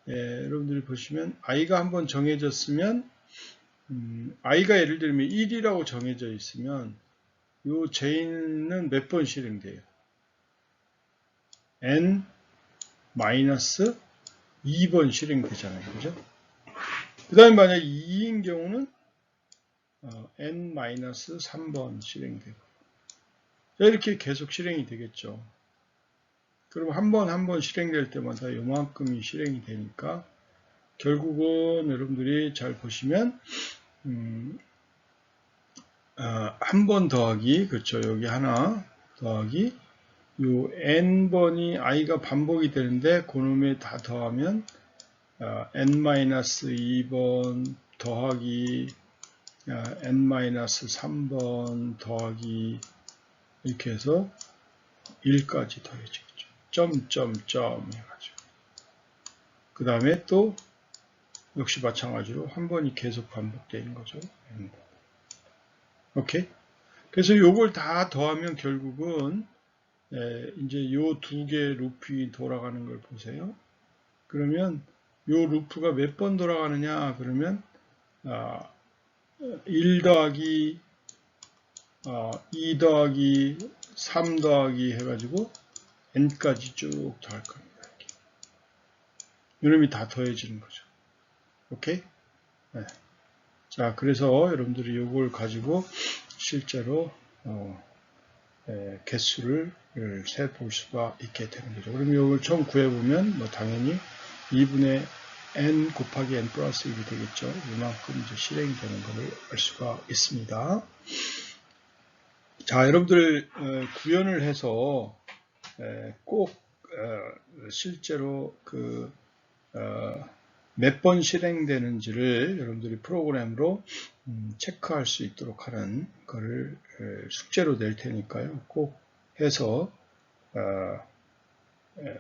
여러분들이 보시면 i가 한번 정해졌으면 i가 예를 들면 1이라고 정해져 있으면 이 j는 몇 번 실행돼요? n 마이너스 2번 실행되잖아요. 그죠? 그 다음에 만약 2인 경우는 n 마이너스 3번 실행되고 이렇게 계속 실행이 되겠죠. 그럼 한 번 실행될 때마다 요만큼이 실행이 되니까 결국은 여러분들이 잘 보시면 한 번 더하기 그렇죠. 여기 하나 더하기 요 n번이 i가 반복이 되는데 그놈에 다 더하면 n-2번 더하기 n-3번 더하기 이렇게 해서 1까지 더해지겠죠. 점점점 해가지고 그 다음에 또 역시 마찬가지로 한 번이 계속 반복되는 거죠. 오케이. 그래서 요걸 다 더하면 결국은 이제 요 두 개의 루프가 돌아가는 걸 보세요. 그러면 요 루프가 몇 번 돌아가느냐? 그러면 1 더하기 2 더하기 3 더하기 해가지고 n까지 쭉 더할 겁니다. 이놈이 다 더해지는 거죠. 오케이? 네. 자, 그래서 여러분들이 이걸 가지고 실제로 개수를 세볼 수가 있게 되는 거죠. 그럼 이걸 처음 구해보면 뭐 당연히 2분의 n 곱하기 n 플러스 1이 되겠죠. 이만큼 이제 실행이 되는 것을 알 수가 있습니다. 자, 여러분들 구현을 해서 꼭 실제로 그 몇 번 실행되는지를 여러분들이 프로그램으로 체크할 수 있도록 하는 것을 숙제로 낼 테니까요. 꼭 해서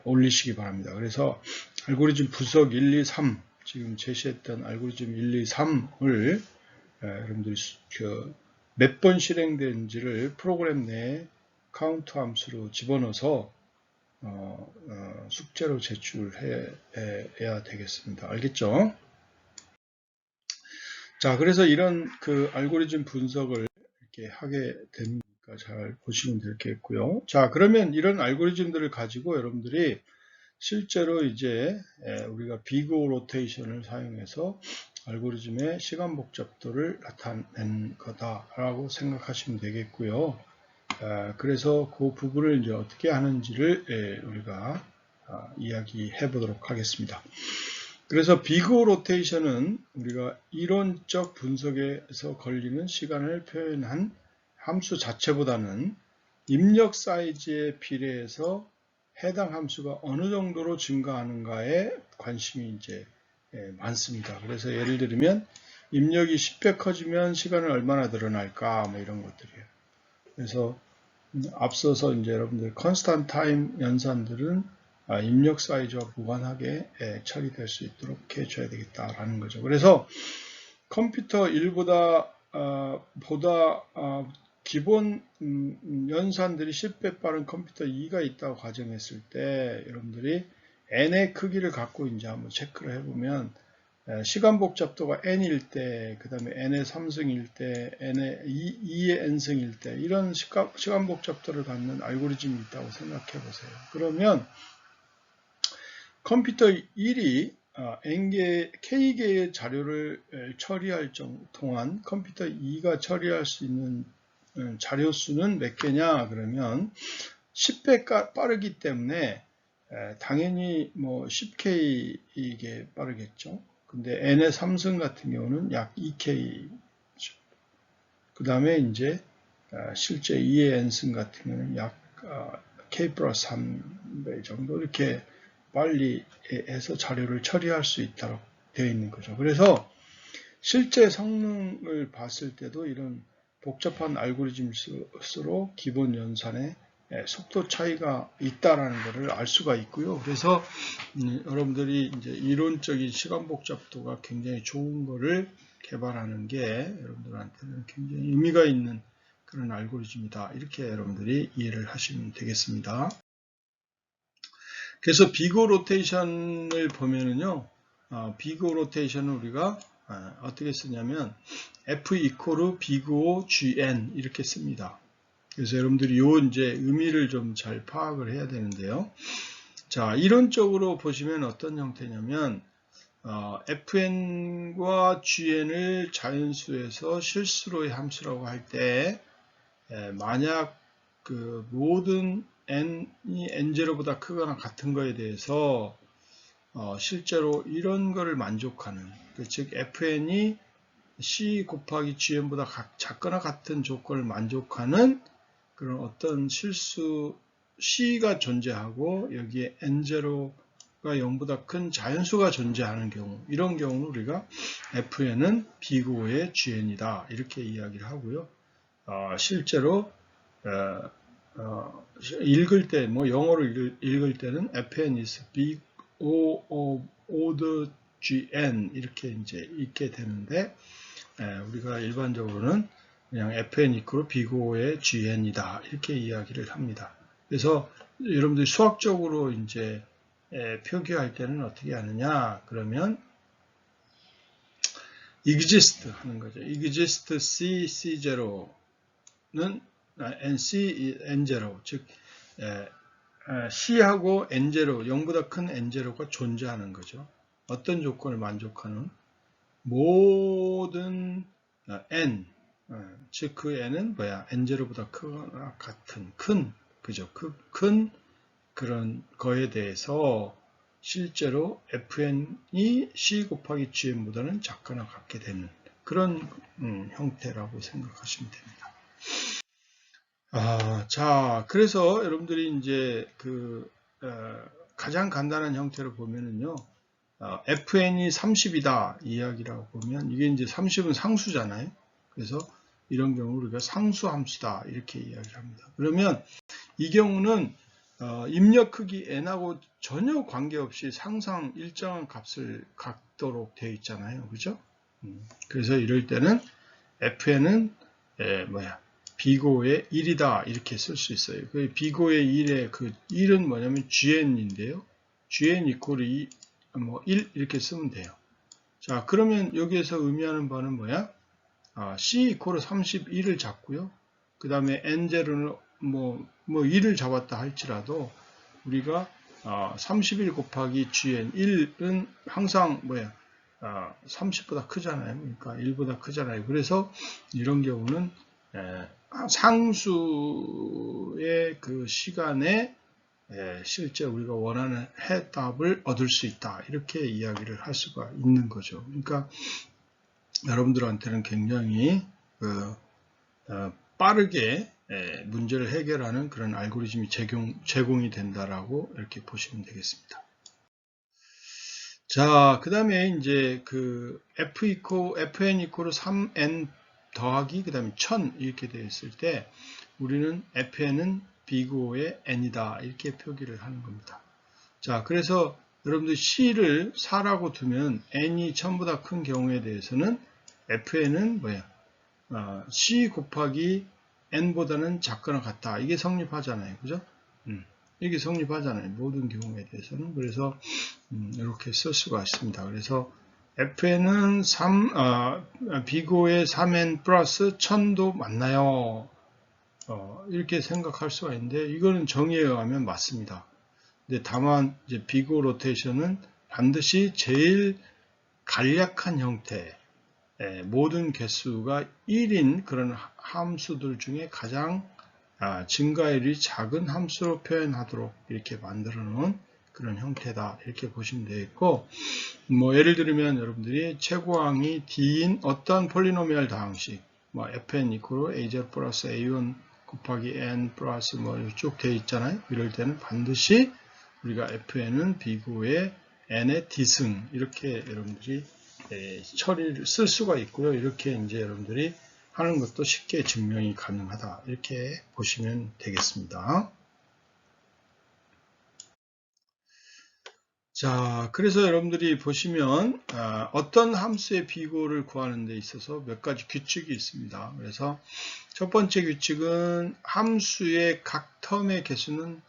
올리시기 바랍니다. 그래서 알고리즘 분석 1, 2, 3 지금 제시했던 알고리즘 1, 2, 3을 여러분들이 몇 번 실행되는지를 프로그램 내에 카운트 함수로 집어넣어서 숙제로 제출해야 되겠습니다. 알겠죠? 자, 그래서 이런 그 알고리즘 분석을 이렇게 하게 되니까 잘 보시면 되겠고요. 자, 그러면 이런 알고리즘들을 가지고 여러분들이 실제로 이제 우리가 비교 로테이션을 사용해서 알고리즘의 시간 복잡도를 나타낸 거다라고 생각하시면 되겠고요. 그래서 그 부분을 이제 어떻게 하는지를 우리가 이야기해 보도록 하겠습니다. 그래서 비교 로테이션은 우리가 이론적 분석에서 걸리는 시간을 표현한 함수 자체보다는 입력 사이즈에 비례해서 해당 함수가 어느 정도로 증가하는가에 관심이 이제 많습니다. 그래서 예를 들면 입력이 10배 커지면 시간은 얼마나 늘어날까 뭐 이런 것들이에요. 그래서 앞서서 이제 여러분들 컨스탄트 타임 연산들은 입력 사이즈와 무관하게 처리될 수 있도록 해줘야 되겠다라는 거죠. 그래서 컴퓨터 1보다 기본 연산들이 10배 빠른 컴퓨터 2가 있다고 가정했을 때 여러분들이 n의 크기를 갖고 이제 한번 체크를 해보면 시간 복잡도가 n일 때, 그 다음에 n의 3승일 때, n의 2의 n승일 때 이런 시간 복잡도를 갖는 알고리즘이 있다고 생각해 보세요. 그러면 컴퓨터 1이 K개의 자료를 처리할 동안 컴퓨터 2가 처리할 수 있는 자료 수는 몇 개냐 그러면 10배 빠르기 때문에 당연히 뭐 10K 이게 빠르겠죠. 근데 N의 3승 같은 경우는 약 2K. 그 다음에 이제 실제 2의 N승 같은 경우는 약 K 플러스 3배 정도 이렇게 빨리 해서 자료를 처리할 수 있도록 되어 있는 거죠. 그래서 실제 성능을 봤을 때도 이런 복잡한 알고리즘수로 기본 연산에 속도 차이가 있다라는 것을 알 수가 있고요. 그래서 여러분들이 이제 이론적인 시간 복잡도가 굉장히 좋은 거를 개발하는 게 여러분들한테는 굉장히 의미가 있는 그런 알고리즘이다. 이렇게 여러분들이 이해를 하시면 되겠습니다. 그래서 비고 로테이션을 보면은요, 비고 로테이션을 우리가 어떻게 쓰냐면 F 이코르 비고 GN 이렇게 씁니다. 그래서 여러분들이 요 이제 의미를 좀 잘 파악을 해야 되는데요. 자, 이론적으로 보시면 어떤 형태냐면 fn과 gn을 자연수에서 실수로의 함수라고 할 때 만약 그 모든 n이 n0보다 크거나 같은 거에 대해서 실제로 이런 거를 만족하는 즉 fn이 c 곱하기 gn보다 작거나 같은 조건을 만족하는 그런 어떤 실수 c가 존재하고 여기에 n0가 0보다 큰 자연수가 존재하는 경우 이런 경우는 우리가 fn은 비고의 gn이다 이렇게 이야기를 하고요. 실제로 읽을 때, 뭐 영어로 읽을 때는 fn is big O of odd gn 이렇게 이제 읽게 되는데 우리가 일반적으로는 그냥 fn 이크로 비고의 gn이다 이렇게 이야기를 합니다. 그래서 여러분들이 수학적으로 이제 표기할 때는 어떻게 하느냐 그러면 exist 하는 거죠. exist c c0는 nc n0 즉 C하고 N0, 0보다 큰 N0가 존재하는 거죠. 어떤 조건을 만족하는 모든 N, 즉 그 N은 뭐야? N0보다 크거나 같은 큰, 그죠? 큰 그런 거에 대해서 실제로 FN이 C 곱하기 GM보다는 작거나 같게 되는 그런 형태라고 생각하시면 됩니다. 자, 그래서 여러분들이 이제 가장 간단한 형태로 보면은요, fn이 30이다 이야기라고 보면 이게 이제 30은 상수잖아요. 그래서 이런 경우 우리가 상수함수다 이렇게 이야기를 합니다. 그러면 이 경우는 입력 크기 n하고 전혀 관계없이 항상 일정한 값을 갖도록 되어 있잖아요. 그죠? 그래서 이럴 때는 fn은 비고의 1이다 이렇게 쓸 수 있어요. 그 비고의 1의 그 1은 뭐냐면 GN인데요. GN 이퀄 1 이렇게 쓰면 돼요. 자, 그러면 여기에서 의미하는 바는 뭐야? C 이퀄 31을 잡고요. 그 다음에 N0는 뭐 1을 잡았다 할지라도 우리가 31 곱하기 GN 1은 항상 30보다 크잖아요. 그러니까 1보다 크잖아요. 그래서 이런 경우는 상수의 그 시간에 실제 우리가 원하는 해답을 얻을 수 있다. 이렇게 이야기를 할 수가 있는 거죠. 그러니까 여러분들한테는 굉장히 빠르게 문제를 해결하는 그런 알고리즘이 제공이 된다라고 이렇게 보시면 되겠습니다. 자, 그 다음에 이제 그 fn 이퀄 3n 더하기 그 다음에 1000 이렇게 되어 있을 때 우리는 fn은 비고의 n이다 이렇게 표기를 하는 겁니다. 자, 그래서 여러분들 c를 4라고 두면 n이 1000보다 큰 경우에 대해서는 fn은 c 곱하기 n보다는 작거나 같다. 이게 성립하잖아요. 그죠? 이게 성립하잖아요. 모든 경우에 대해서는. 그래서 이렇게 쓸 수가 있습니다. 그래서 fn은 비고의 3n 플러스 1000도 맞나요? 이렇게 생각할 수가 있는데 이거는 정의에 의하면 맞습니다. 근데 다만 이제 비고 로테이션은 반드시 제일 간략한 형태 모든 개수가 1인 그런 함수들 중에 가장 증가율이 작은 함수로 표현하도록 이렇게 만들어 놓은 그런 형태다 이렇게 보시면 되겠고, 예를 들면 여러분들이 최고항이 D인 어떤 폴리노미얼 다항식 fn 이퀄 a0 플러스 a1 곱하기 n 플러스 쭉 되어 있잖아요. 이럴 때는 반드시 우리가 fn은 비고의 n의 d승 이렇게 여러분들이 처리를 쓸 수가 있고요. 이렇게 이제 여러분들이 하는 것도 쉽게 증명이 가능하다. 이렇게 보시면 되겠습니다. 자, 그래서 여러분들이 보시면 어떤 함수의 비고를 구하는 데 있어서 몇 가지 규칙이 있습니다. 그래서 첫 번째 규칙은 함수의 각 텀의 개수는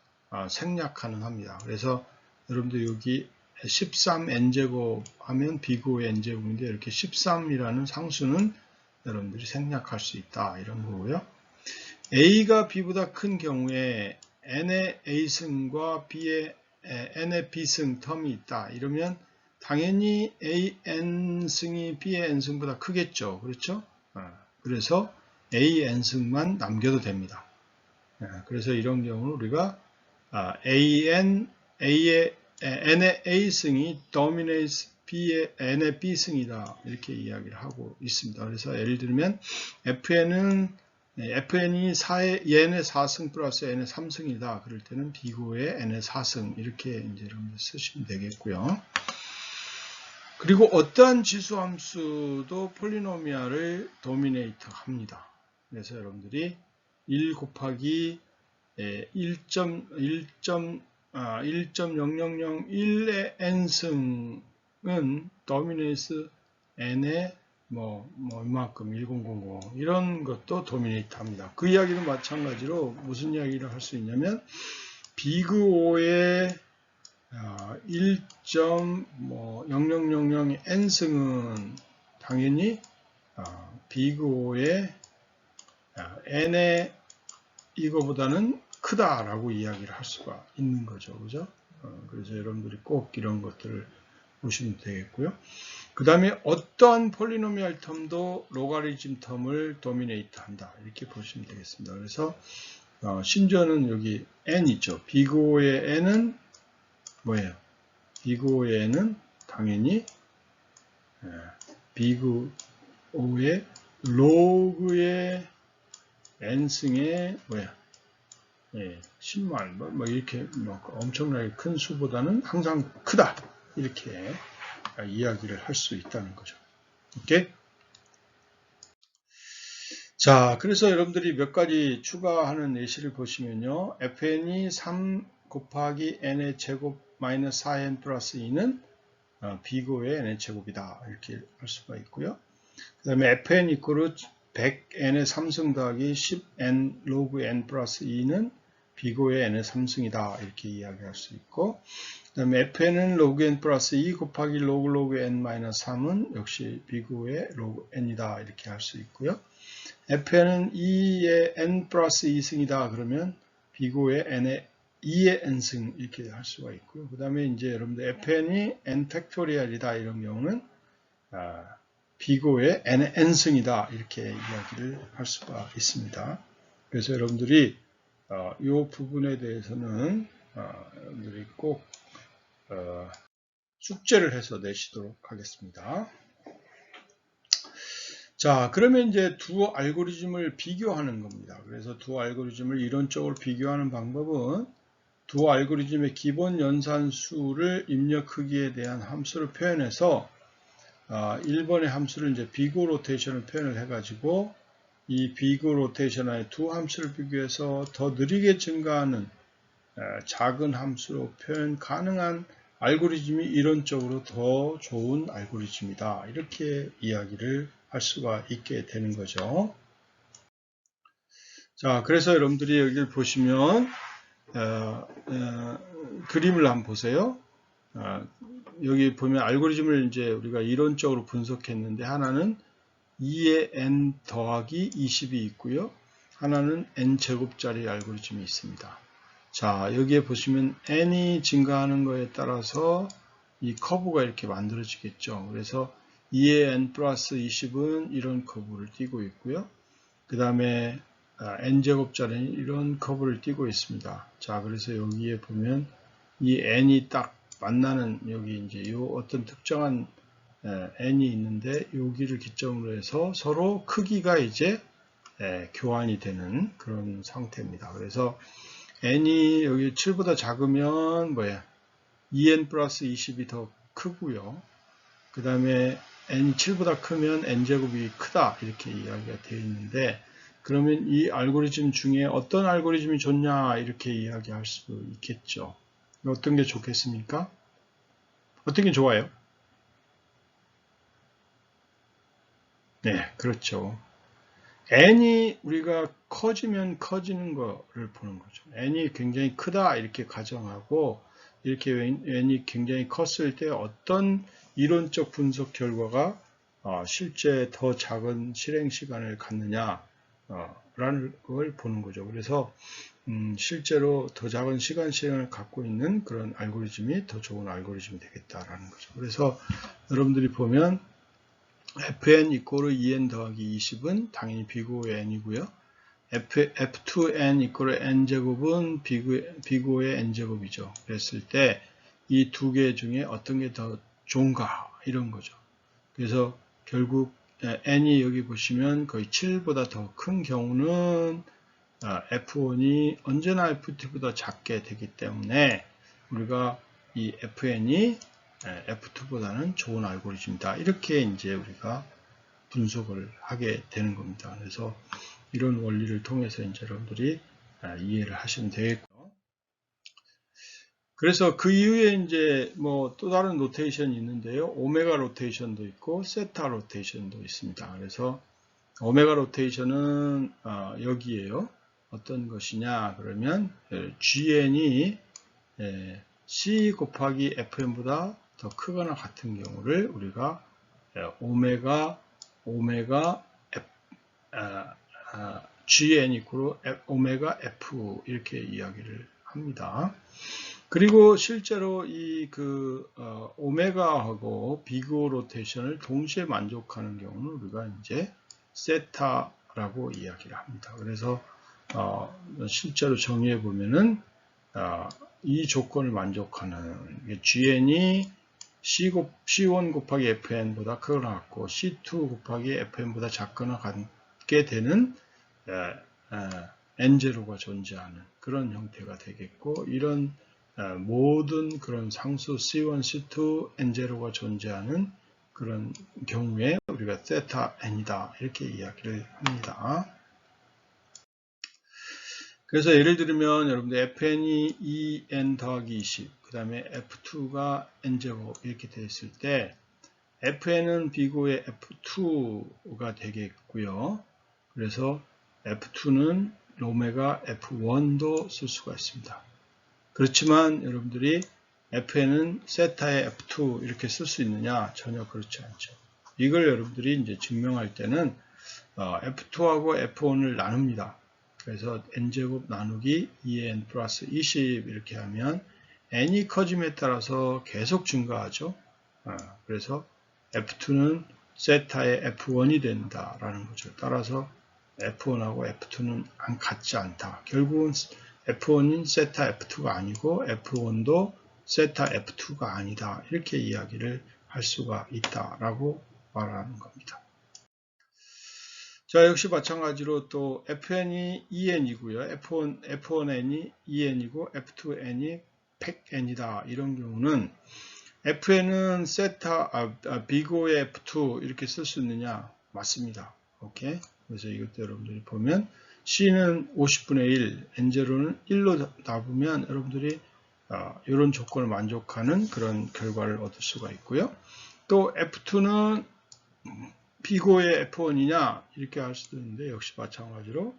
생략 가능합니다. 그래서 여러분들 여기 13n제곱 하면 비고의 n제곱인데 이렇게 13이라는 상수는 여러분들이 생략할 수 있다. 이런 거고요. a가 b보다 큰 경우에 n의 a승과 n의 b승 텀이 있다. 이러면 당연히 an승이 b의 n승보다 크겠죠. 그렇죠? 그래서 an승만 남겨도 됩니다. 그래서 이런 경우는 우리가 n의 a승이 dominates n의 b승이다. 이렇게 이야기를 하고 있습니다. 그래서 예를 들면 fn이 n의 4승 플러스 n의 3승이다. 그럴 때는 비고의 n의 4승 이렇게 이제 여러분들 쓰시면 되겠고요. 그리고 어떠한 지수함수도 폴리노미알을 도미네이트 합니다. 그래서 여러분들이 1 곱하기 1.0001의 n승은 도미네이트 n의 이만큼 1000 이런 것도 도미네이트 합니다. 그 이야기는 마찬가지로 무슨 이야기를 할 수 있냐면 비그오의 1.0000의 n승은 당연히 비그오의 n의 이거보다는 크다라고 이야기를 할 수가 있는 거죠. 그죠? 그래서 여러분들이 꼭 이런 것들을 보시면 되겠고요. 그 다음에 어떠한 폴리노미얼 텀도 로가리즘 텀을 도미네이트 한다. 이렇게 보시면 되겠습니다. 그래서 심지어는 여기 n 있죠. 비고의 n은 뭐예요? 비고의 n은 당연히 비고의 로그의 n승의 10만 이렇게 엄청나게 큰 수보다는 항상 크다. 이렇게 이야기를 할 수 있다는 거죠. 오케이? 자, 그래서 여러분들이 몇 가지 추가하는 예시를 보시면요. fn이 3 곱하기 n의 제곱 마이너스 4n 플러스 2는 비고의 n의 제곱이다. 이렇게 할 수가 있고요. 그 다음에 fn 이퀄 100n의 3승 더하기 10n 로그 n 플러스 2는 비고의 n의 3승이다. 이렇게 이야기할 수 있고, 그 다음에 fn은 로그 n 플러스 2 곱하기 로그 n 마이너스 3은 역시 비고의 로그 n이다. 이렇게 할 수 있고요. fn은 2의 n 플러스 2승이다. 그러면 비고의 n의 2의 n승 이렇게 할 수가 있고요. 그 다음에 이제 여러분들 fn이 n 팩토리얼이다. 이런 경우는 비고의 n의 n승이다. 이렇게 이야기를 할 수가 있습니다. 그래서 여러분들이 이 부분에 대해서는 여러분들이 꼭 숙제를 해서 내시도록 하겠습니다. 자, 그러면 이제 두 알고리즘을 비교하는 겁니다. 그래서 두 알고리즘을 이론적으로 비교하는 방법은 두 알고리즘의 기본 연산수를 입력 크기에 대한 함수를 표현해서 1번의 함수를 이제 비고 로테이션을 표현을 해가지고 이 비고 로테이션의 두 함수를 비교해서 더 느리게 증가하는 작은 함수로 표현 가능한 알고리즘이 이론적으로 더 좋은 알고리즘이다. 이렇게 이야기를 할 수가 있게 되는 거죠. 자, 그래서 여러분들이 여기를 보시면 그림을 한번 보세요. 여기 보면 알고리즘을 이제 우리가 이론적으로 분석했는데 하나는 2의 n 더하기 20이 있고요. 하나는 n 제곱짜리 알고리즘이 있습니다. 자, 여기에 보시면 n이 증가하는 거에 따라서 이 커브가 이렇게 만들어지겠죠. 그래서 2의 n 플러스 20은 이런 커브를 띄고 있고요. 그 다음에 n제곱짜리는 이런 커브를 띄고 있습니다. 자, 그래서 여기에 보면 이 n이 딱 만나는 여기 이제 요 어떤 특정한 n이 있는데 여기를 기점으로 해서 서로 크기가 이제 교환이 되는 그런 상태입니다. 그래서 n이 여기 7보다 작으면 뭐야? 2n 플러스 20이 더 크고요. 그 다음에 n이 7보다 크면 n제곱이 크다. 이렇게 이야기가 되어 있는데 그러면 이 알고리즘 중에 어떤 알고리즘이 좋냐 이렇게 이야기할 수 있겠죠. 어떤 게 좋겠습니까? 어떤 게 좋아요? 네, 그렇죠. n이 우리가 커지면 커지는 거를 보는 거죠. n이 굉장히 크다 이렇게 가정하고 이렇게 n이 굉장히 컸을 때 어떤 이론적 분석 결과가 실제 더 작은 실행 시간을 갖느냐 라는 걸 보는 거죠. 그래서 실제로 더 작은 시간 실행을 갖고 있는 그런 알고리즘이 더 좋은 알고리즘이 되겠다라는 거죠. 그래서 여러분들이 보면 fn 이꼬르 2n 더하기 20은 당연히 비고의 n이고요. f2n 이꼬르 n제곱은 비고의 n제곱이죠. 그랬을 때 이 두 개 중에 어떤 게 더 좋은가 이런 거죠. 그래서 결국 n이 여기 보시면 거의 7보다 더 큰 경우는 f1이 언제나 f2보다 작게 되기 때문에 우리가 이 fn이 f2보다는 좋은 알고리즘이다. 이렇게 이제 우리가 분석을 하게 되는 겁니다. 그래서 이런 원리를 통해서 이제 여러분들이 이해를 하시면 되겠고. 그래서 그 이후에 이제 뭐 또 다른 로테이션이 있는데요. 오메가 로테이션도 있고 세타 로테이션도 있습니다. 그래서 오메가 로테이션은 여기에요. 어떤 것이냐 그러면 GN이 C 곱하기 FN보다 더 크거나 같은 경우를 우리가 오메가 F, GN 이코로 오메가 F 이렇게 이야기를 합니다. 그리고 실제로 이 오메가하고 비교 로테이션을 동시에 만족하는 경우는 우리가 이제 세타라고 이야기를 합니다. 그래서 실제로 정의해 보면은 이 조건을 만족하는 GN이 C1 곱하기 FN보다 크거나 같고 C2 곱하기 FN보다 작거나 같게 되는 N0가 존재하는 그런 형태가 되겠고 이런 모든 그런 상수 C1, C2, N0가 존재하는 그런 경우에 우리가 세타 N이다 이렇게 이야기를 합니다. 그래서 예를 들면 여러분들 fn이 2n 더하기 20, 그 다음에 f2가 n제곱 이렇게 되었을 때 fn은 비고의 f2가 되겠고요. 그래서 F2는 오메가 F1도 쓸 수가 있습니다. 그렇지만 여러분들이 FN은 세타의 F2 이렇게 쓸 수 있느냐? 전혀 그렇지 않죠. 이걸 여러분들이 이제 증명할 때는 F2하고 F1을 나눕니다. 그래서 n제곱 나누기 2n 플러스 20 이렇게 하면 n이 커짐에 따라서 계속 증가하죠. 그래서 F2는 세타의 F1이 된다라는 거죠. 따라서 F1하고 F2는 같지 않다. 결국은 F1인 세타 F2가 아니고 F1도 세타 F2가 아니다. 이렇게 이야기를 할 수가 있다라고 말하는 겁니다. 자, 역시 마찬가지로 또 FN이 EN이고요. F1N이 EN이고 F2N이 팩N이다. 이런 경우는 FN은 세타, 비고의 F2 이렇게 쓸 수 있느냐? 맞습니다. 오케이. 그래서 이것도 여러분들이 보면 C는 50분의 1, N0는 1로 나누면 여러분들이 이런 조건을 만족하는 그런 결과를 얻을 수가 있고요. 또 F2는 비고의 F1이냐 이렇게 할 수도 있는데 역시 마찬가지로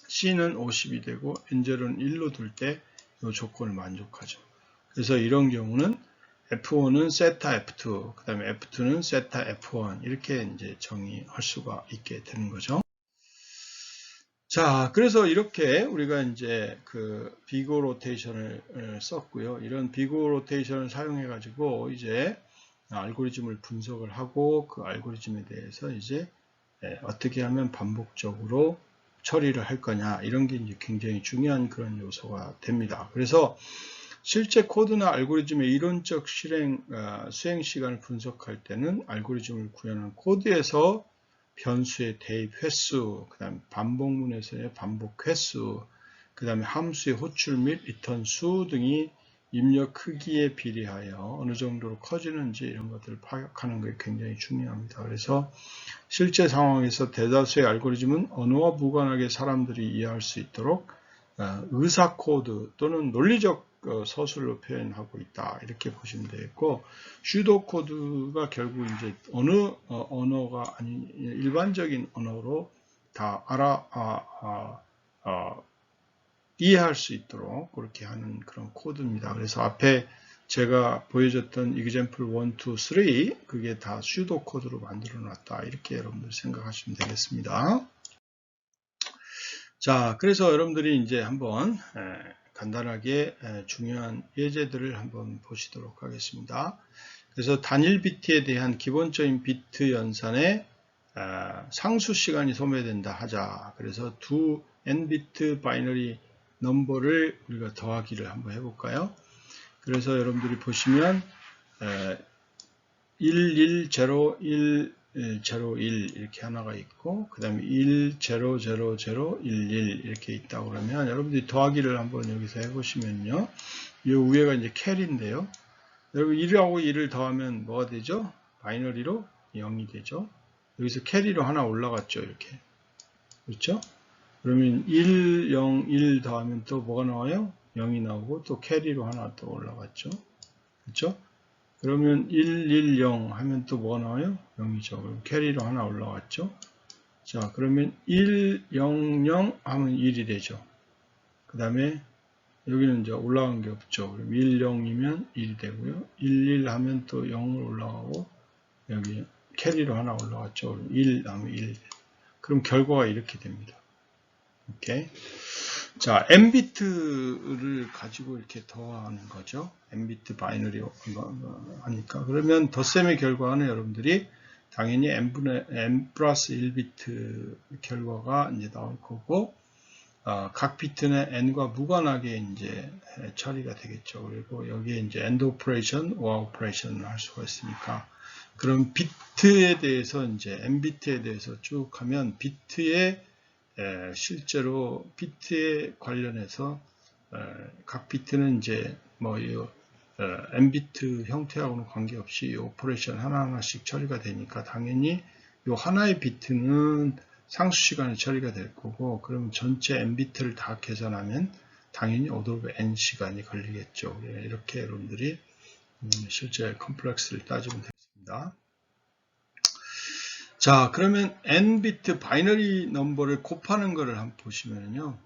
C는 50이 되고 N0는 1로 둘 때 이 조건을 만족하죠. 그래서 이런 경우는 F1은 세타 F2, 그 다음에 F2는 세타 F1 이렇게 이제 정의할 수가 있게 되는 거죠. 자, 그래서 이렇게 우리가 이제 그 비고 로테이션을 썼고요. 이런 비고 로테이션을 사용해 가지고 이제 알고리즘을 분석을 하고 그 알고리즘에 대해서 이제 어떻게 하면 반복적으로 처리를 할 거냐 이런 게 이제 굉장히 중요한 그런 요소가 됩니다. 그래서 실제 코드나 알고리즘의 이론적 수행 시간을 분석할 때는 알고리즘을 구현한 코드에서 변수의 대입 횟수, 그 다음에 반복문에서의 반복 횟수, 그 다음에 함수의 호출 및 리턴 수 등이 입력 크기에 비례하여 어느 정도로 커지는지 이런 것들을 파악하는 것이 굉장히 중요합니다. 그래서 실제 상황에서 대다수의 알고리즘은 언어와 무관하게 사람들이 이해할 수 있도록 의사 코드 또는 논리적 서술로 표현하고 있다. 이렇게 보시면 되겠고, 슈도 코드가 결국 이제 어느 언어가 아닌 일반적인 언어로 다 이해할 수 있도록 그렇게 하는 그런 코드입니다. 그래서 앞에 제가 보여줬던 example 1, 2, 3 그게 다 슈도 코드로 만들어 놨다. 이렇게 여러분들 생각하시면 되겠습니다. 자, 그래서 여러분들이 이제 한번 간단하게 중요한 예제들을 한번 보시도록 하겠습니다. 그래서 단일 비트에 대한 기본적인 비트 연산에 상수 시간이 소모된다 하자. 그래서 두 n비트 바이너리 넘버를 우리가 더하기를 한번 해볼까요? 그래서 여러분들이 보시면 1, 1, 0, 1, 0, 1 이렇게 하나가 있고 그 다음에 1, 0, 0, 0, 1, 1 이렇게 있다고 그러면 여러분들이 더하기를 한번 여기서 해보시면요. 이 위에가 이제 캐리인데요. 여러분 1하고 1을 더하면 뭐가 되죠? 바이너리로 0이 되죠. 여기서 캐리로 하나 올라갔죠. 이렇게. 그렇죠? 그러면 1, 0, 1 더하면 또 뭐가 나와요? 0이 나오고 또 캐리로 하나 또 올라갔죠. 그렇죠? 그러면 1, 1, 0 하면 또 뭐가 나와요? 0이죠. 그럼 캐리로 하나 올라왔죠. 자, 그러면 1, 0, 0 하면 1이 되죠. 그 다음에 여기는 이제 올라간 게 없죠. 그럼 1, 0이면 1이 되고요. 1, 1 하면 또 0을 올라가고 여기 캐리로 하나 올라왔죠. 그럼 1 하면 1. 그럼 결과가 이렇게 됩니다. 오케이. 자, n비트를 가지고 이렇게 더하는 거죠. n비트 바이너리 하니까. 그러면 덧셈의 결과는 여러분들이 당연히 n 플러스 1비트 결과가 이제 나올 거고, 각 비트는 n과 무관하게 이제 처리가 되겠죠. 그리고 여기에 이제 AND 오퍼레이션, OR 오퍼레이션을 할 수가 있으니까. 그럼 비트에 대해서 이제 n비트에 대해서 쭉 하면 비트의 실제로 비트에 관련해서 각 비트는 이제 뭐 n비트 형태하고는 관계없이 오퍼레이션 하나하나씩 처리가 되니까 당연히 이 하나의 비트는 상수 시간에 처리가 될 거고 그러면 전체 n비트를 다 계산하면 당연히 오더 n 시간이 걸리겠죠. 이렇게 여러분들이 실제 컴플렉스를 따지면 되겠습니다. 자, 그러면 n비트 바이너리 넘버를 곱하는 것을 한번 보시면요.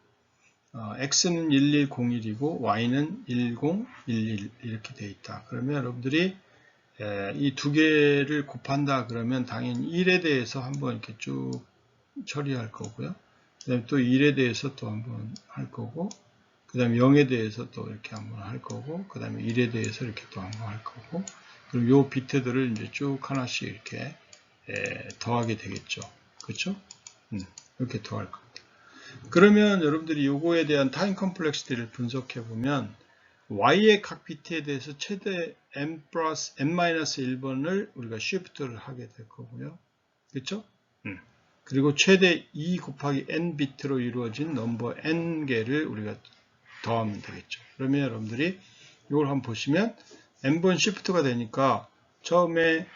x는 1101이고 y는 1011 이렇게 되어 있다. 그러면 여러분들이 이 두 개를 곱한다 그러면 당연히 1에 대해서 한번 이렇게 쭉 처리할 거고요. 그 다음에 또 1에 대해서 또 한번 할 거고, 그 다음에 0에 대해서 또 이렇게 한번 할 거고, 그 다음에 1에 대해서 이렇게 또 한번 할 거고, 그럼 요 비트들을 이제 쭉 하나씩 이렇게 더하게 되겠죠. 그렇죠? 이렇게 더할 겁니다. 그러면 여러분들이 요거에 대한 타임 컴플렉시티를 분석해 보면 y의 각 비트에 대해서 최대 n 플러스 n-1번을 우리가 쉬프트를 하게 될 거고요. 그렇죠? 그리고 최대 2 곱하기 n 비트로 이루어진 넘버 n개를 우리가 더하면 되겠죠. 그러면 여러분들이 이걸 한번 보시면 n번 쉬프트가 되니까 처음에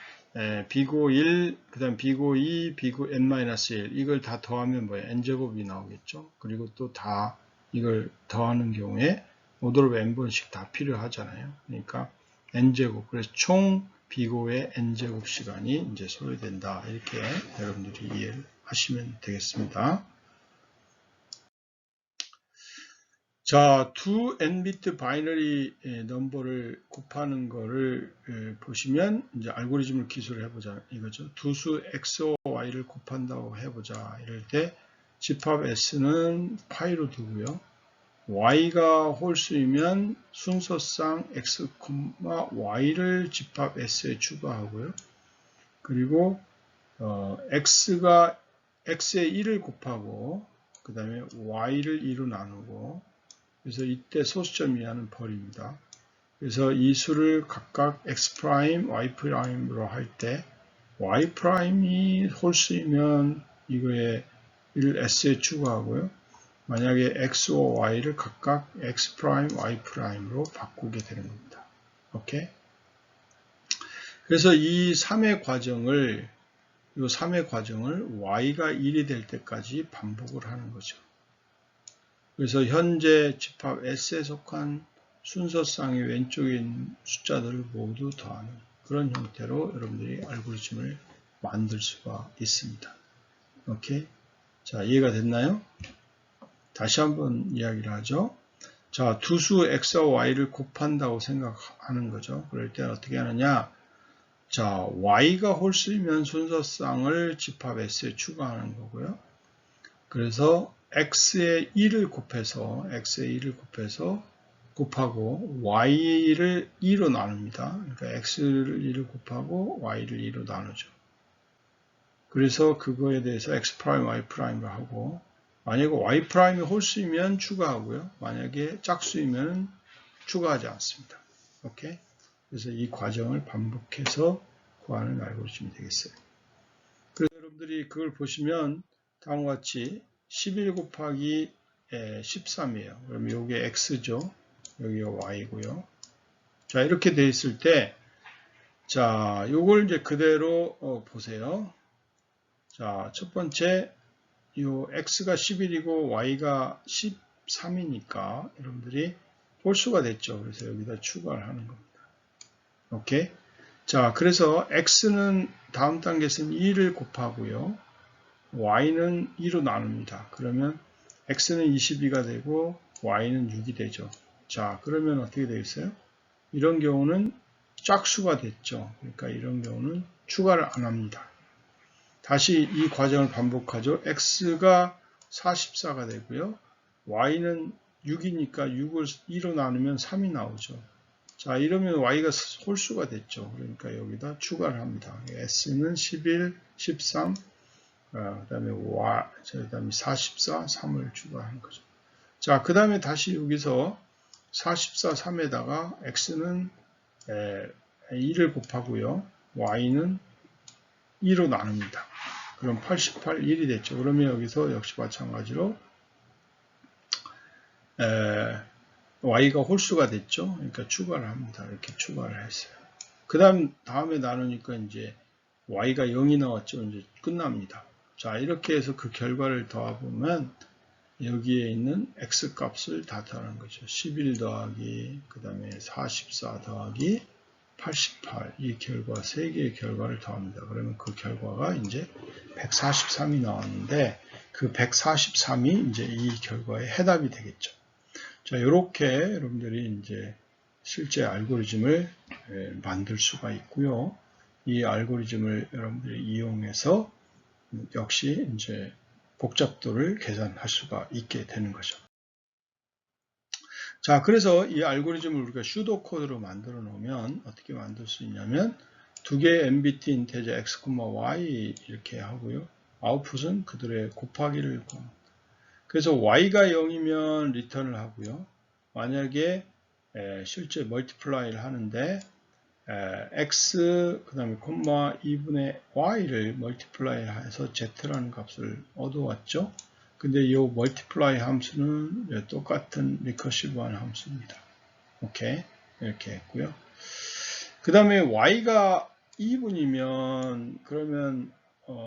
비고 1, 그 다음 비고 2, 비고 n-1 이걸 다 더하면 뭐예요? n제곱이 나오겠죠. 그리고 또 다 이걸 더하는 경우에 오더로 n번씩 다 필요하잖아요. 그러니까 n제곱, 그래서 총 비고의 n제곱 시간이 이제 소요된다. 이렇게 여러분들이 이해를 하시면 되겠습니다. 자, 두 n비트 바이너리 넘버를 곱하는 거를 보시면 이제 알고리즘을 기술을 해보자 이거죠. 두 수 x와 y를 곱한다고 해보자. 이럴 때 집합 s는 파이로 두고요. y가 홀수이면 순서상 x, y를 집합 s에 추가하고요. 그리고 x가 x에 1을 곱하고 그 다음에 y를 2로 나누고, 그래서 이때 소수점 이하는 벌입니다. 그래서 이 수를 각각 x', y''으로 할 때 y''이 홀수이면 이거에 1을 s에 추가하고요. 만약에 x와 y를 각각 x', y''으로 바꾸게 되는 겁니다. 오케이? 그래서 이 3의 과정을 y가 1이 될 때까지 반복을 하는 거죠. 그래서 현재 집합 S에 속한 순서상의 왼쪽에 있는 숫자들을 모두 더하는 그런 형태로 여러분들이 알고리즘을 만들 수가 있습니다. 오케이? 자, 이해가 됐나요? 다시 한번 이야기를 하죠. 자, 두 수 X와 Y를 곱한다고 생각하는 거죠. 그럴 때 어떻게 하느냐? 자, Y가 홀수이면 순서상을 집합 S에 추가하는 거고요. 그래서 x의 1을 곱해서 곱하고 y를 2로 나눕니다. 그러니까 x를 2를 곱하고 y를 2로 나누죠. 그래서 그거에 대해서 x', y''로 하고, 만약에 y''이 홀수이면 추가하고요. 만약에 짝수이면 추가하지 않습니다. 오케이? 그래서 이 과정을 반복해서 구하는 알고리즘이 되겠어요. 그래서 여러분들이 그걸 보시면 다음과 같이 11 곱하기 13이에요. 그럼 이게 x죠. 여기가 y고요. 자, 이렇게 돼 있을 때, 자, 요걸 이제 그대로 보세요. 자, 첫 번째, 요 x가 11이고 y가 13이니까 여러분들이 홀수가 됐죠. 그래서 여기다 추가를 하는 겁니다. 오케이? 자, 그래서 x는 다음 단계에서는 2를 곱하고요. y는 2로 나눕니다. 그러면 x는 22가 되고 y는 6이 되죠. 자, 그러면 어떻게 되겠어요? 이런 경우는 짝수가 됐죠. 그러니까 이런 경우는 추가를 안 합니다. 다시 이 과정을 반복하죠. x가 44가 되고요. y는 6이니까 6을 2로 나누면 3이 나오죠. 자, 이러면 y가 홀수가 됐죠. 그러니까 여기다 추가를 합니다. s는 11, 13, 그 다음에 그 다음에 44, 3을 추가하는 거죠. 자, 그 다음에 다시 여기서 44, 3에다가 x는 2를 곱하고요. y는 2로 나눕니다. 그럼 88, 1이 됐죠. 그러면 여기서 역시 마찬가지로 y가 홀수가 됐죠. 그러니까 추가를 합니다. 이렇게 추가를 했어요. 그 다음에 나누니까 이제 y가 0이 나왔죠. 이제 끝납니다. 자, 이렇게 해서 그 결과를 더해보면 여기에 있는 x 값을 다 더하는 거죠. 11 더하기, 그 다음에 44 더하기 88, 이 결과 3개의 결과를 더합니다. 그러면 그 결과가 이제 143이 나왔는데 그 143이 이제 이 결과의 해답이 되겠죠. 자, 이렇게 여러분들이 이제 실제 알고리즘을 만들 수가 있고요. 이 알고리즘을 여러분들이 이용해서 역시 이제 복잡도를 계산할 수가 있게 되는 거죠. 자, 그래서 이 알고리즘을 우리가 슈도 코드로 만들어 놓으면 어떻게 만들 수 있냐면 두 개의 MBT 인테저 x, y 이렇게 하고요. 아웃풋은 그들의 곱하기를 그래서 y가 0이면 리턴을 하고요. 만약에 실제 멀티플라이를 하는데 x 그 다음에 콤마 2분의 y를 멀티플라이 해서 z라는 값을 얻어왔죠. 근데 이 멀티플라이 함수는 똑같은 리커시브한 함수입니다. 오케이, 이렇게 했고요. 그 다음에 y가 2분이면 그러면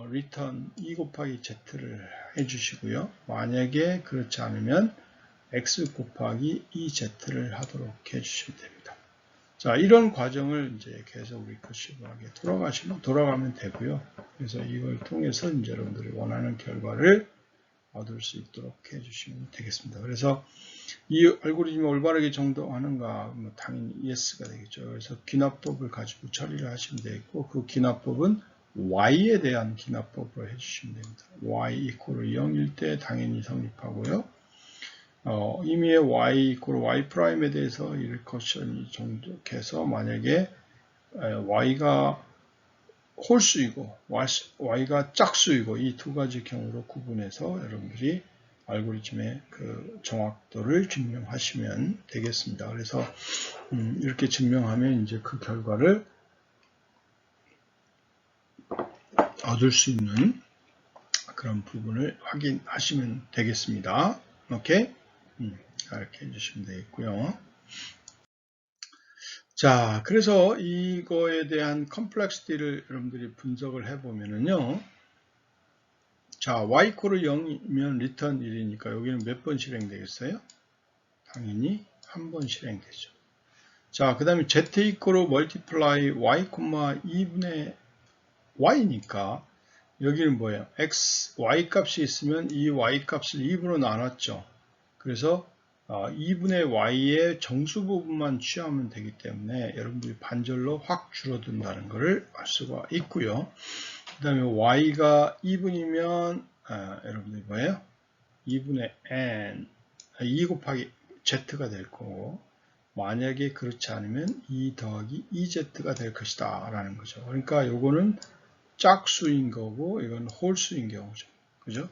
return 2 곱하기 z를 해주시고요. 만약에 그렇지 않으면 x 곱하기 2z를 하도록 해주시면 됩니다. 자, 이런 과정을 이제 계속 리커시브하게 돌아가면 되고요. 그래서 이걸 통해서 이제 여러분들이 원하는 결과를 얻을 수 있도록 해주시면 되겠습니다. 그래서 이 알고리즘이 올바르게 정도하는가, 당연히 yes가 되겠죠. 그래서 기납법을 가지고 처리를 하시면 되겠고, 그 기납법은 y에 대한 기납법으로 해주시면 됩니다. y 이퀄 0일 때 당연히 성립하고요. 이미의 y 이퀄 y 프라임에 대해서 리커션이 정독해서 만약에 y가 홀수이고 y가 짝수이고 이 두 가지 경우로 구분해서 여러분들이 알고리즘의 그 정확도를 증명하시면 되겠습니다. 그래서 이렇게 증명하면 이제 그 결과를 얻을 수 있는 그런 부분을 확인하시면 되겠습니다. 오케이? 이렇게 해주시면 되겠고요. 자, 그래서 이거에 대한 컴플렉시티를 여러분들이 분석을 해보면은요. 자, y 이퀄 0이면 리턴 1이니까 여기는 몇 번 실행되겠어요? 당연히 한 번 실행되죠. 자, 그 다음에 z 이퀄 멀티플라이 y, 2분의 y니까 여기는 뭐예요? x, y 값이 있으면 이 y 값을 2분으로 나눴죠. 그래서 2분의 y의 정수 부분만 취하면 되기 때문에 여러분들이 반절로 확 줄어든다는 것을 알 수가 있고요. 그 다음에 y가 2분이면 여러분들이 뭐예요? 2분의 n 2 곱하기 z가 될 거고 만약에 그렇지 않으면 2 더하기 2z가 될 것이다 라는 거죠. 그러니까 요거는 짝수인 거고 이건 홀수인 경우죠. 그죠?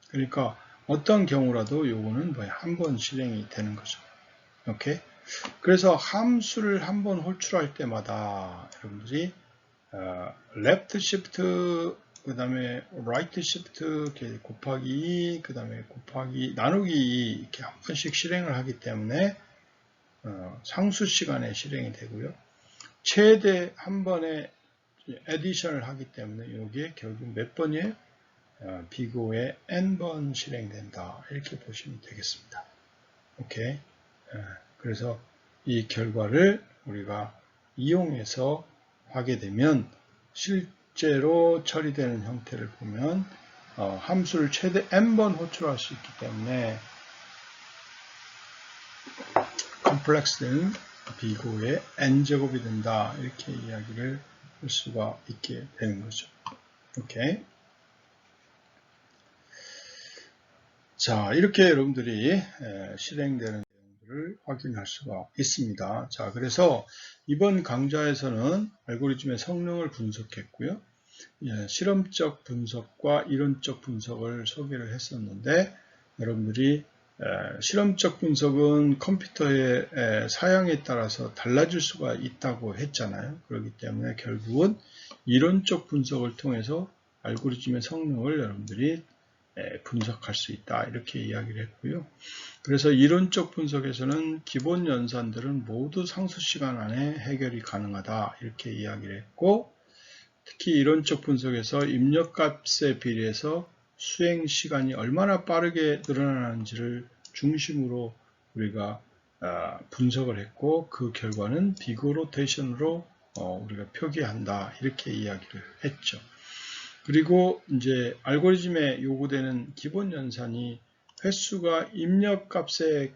그러니까 어떤 경우라도 요거는 뭐야? 한 번 실행이 되는 거죠. 오케이? 그래서 함수를 한 번 홀출할 때마다 여러분들이 left shift 그 다음에 right shift 곱하기 그 다음에 곱하기 나누기 이렇게 한 번씩 실행을 하기 때문에 상수 시간에 실행이 되고요. 최대 한 번에 에디션을 하기 때문에 이게 결국 몇 번이에요? 비고에 n번 실행된다. 이렇게 보시면 되겠습니다. 오케이. 그래서 이 결과를 우리가 이용해서 하게 되면 실제로 처리되는 형태를 보면 함수를 최대 n번 호출할 수 있기 때문에 컴플렉스는 비고의 n제곱이 된다. 이렇게 이야기를 할 수가 있게 되는 거죠. 오케이. 자, 이렇게 여러분들이 실행되는 내용들을 확인할 수가 있습니다. 자, 그래서 이번 강좌에서는 알고리즘의 성능을 분석했고요. 실험적 분석과 이론적 분석을 소개를 했었는데 여러분들이 실험적 분석은 컴퓨터의 사양에 따라서 달라질 수가 있다고 했잖아요. 그렇기 때문에 결국은 이론적 분석을 통해서 알고리즘의 성능을 여러분들이 분석할 수 있다 이렇게 이야기를 했고요. 그래서 이론적 분석에서는 기본 연산들은 모두 상수시간 안에 해결이 가능하다 이렇게 이야기를 했고 특히 이론적 분석에서 입력값에 비례해서 수행시간이 얼마나 빠르게 늘어나는지를 중심으로 우리가 분석을 했고 그 결과는 비그 로테이션으로 우리가 표기한다 이렇게 이야기를 했죠. 그리고 이제 알고리즘에 요구되는 기본 연산이 횟수가 입력값의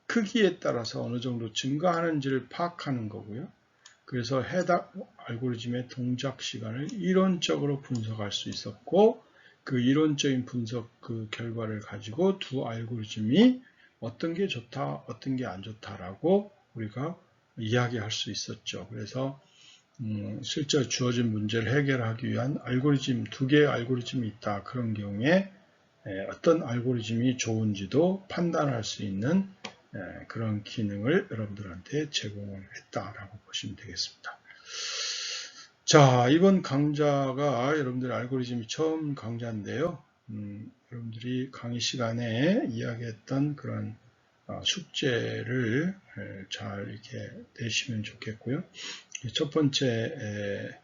크기에 따라서 어느 정도 증가하는지를 파악하는 거고요. 그래서 해당 알고리즘의 동작 시간을 이론적으로 분석할 수 있었고 그 이론적인 분석 그 결과를 가지고 두 알고리즘이 어떤 게 좋다, 어떤 게 안 좋다라고 우리가 이야기할 수 있었죠. 그래서 실제 주어진 문제를 해결하기 위한 알고리즘, 두 개의 알고리즘이 있다. 그런 경우에 어떤 알고리즘이 좋은지도 판단할 수 있는 그런 기능을 여러분들한테 제공을 했다라고 보시면 되겠습니다. 자, 이번 강좌가 여러분들의 알고리즘이 처음 강좌인데요. 여러분들이 강의 시간에 이야기했던 그런 숙제를 잘 이렇게 내시면 좋겠고요. 첫 번째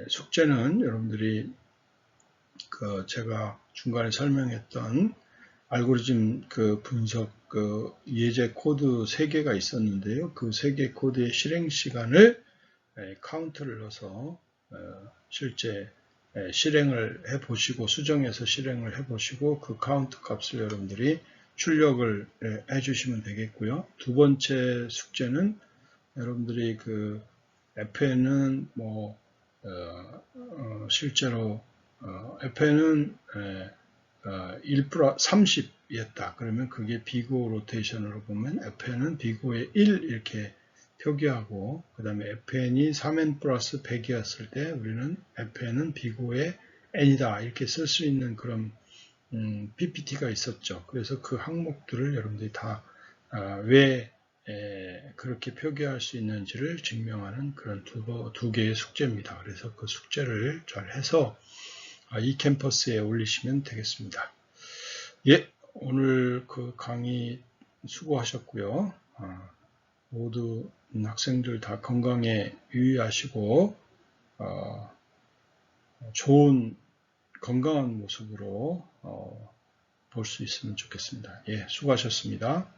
숙제는 여러분들이 제가 중간에 설명했던 알고리즘 그 분석 그 예제 코드 3개가 있었는데요. 그 3개 코드의 실행 시간을 카운트를 넣어서 실제 실행을 해보시고 수정해서 실행을 해보시고 그 카운트 값을 여러분들이 출력을 해주시면 되겠고요. 두 번째 숙제는 여러분들이 그 FN은 뭐 실제로 FN은 30이었다. 그러면 그게 비고 로테이션으로 보면 FN은 비고의 1 이렇게 표기하고 그 다음에 FN이 3n 플러스 100이었을 때 우리는 FN은 비고의 n이다 이렇게 쓸 수 있는 그런 PPT가 있었죠. 그래서 그 항목들을 여러분들이 다 왜 그렇게 표기할 수 있는지를 증명하는 그런 두 개의 숙제입니다. 그래서 그 숙제를 잘 해서 이 캠퍼스에 올리시면 되겠습니다. 예, 오늘 그 강의 수고하셨고요. 모두 학생들 다 건강에 유의하시고 좋은 건강한 모습으로 볼 수 있으면 좋겠습니다. 예, 수고하셨습니다.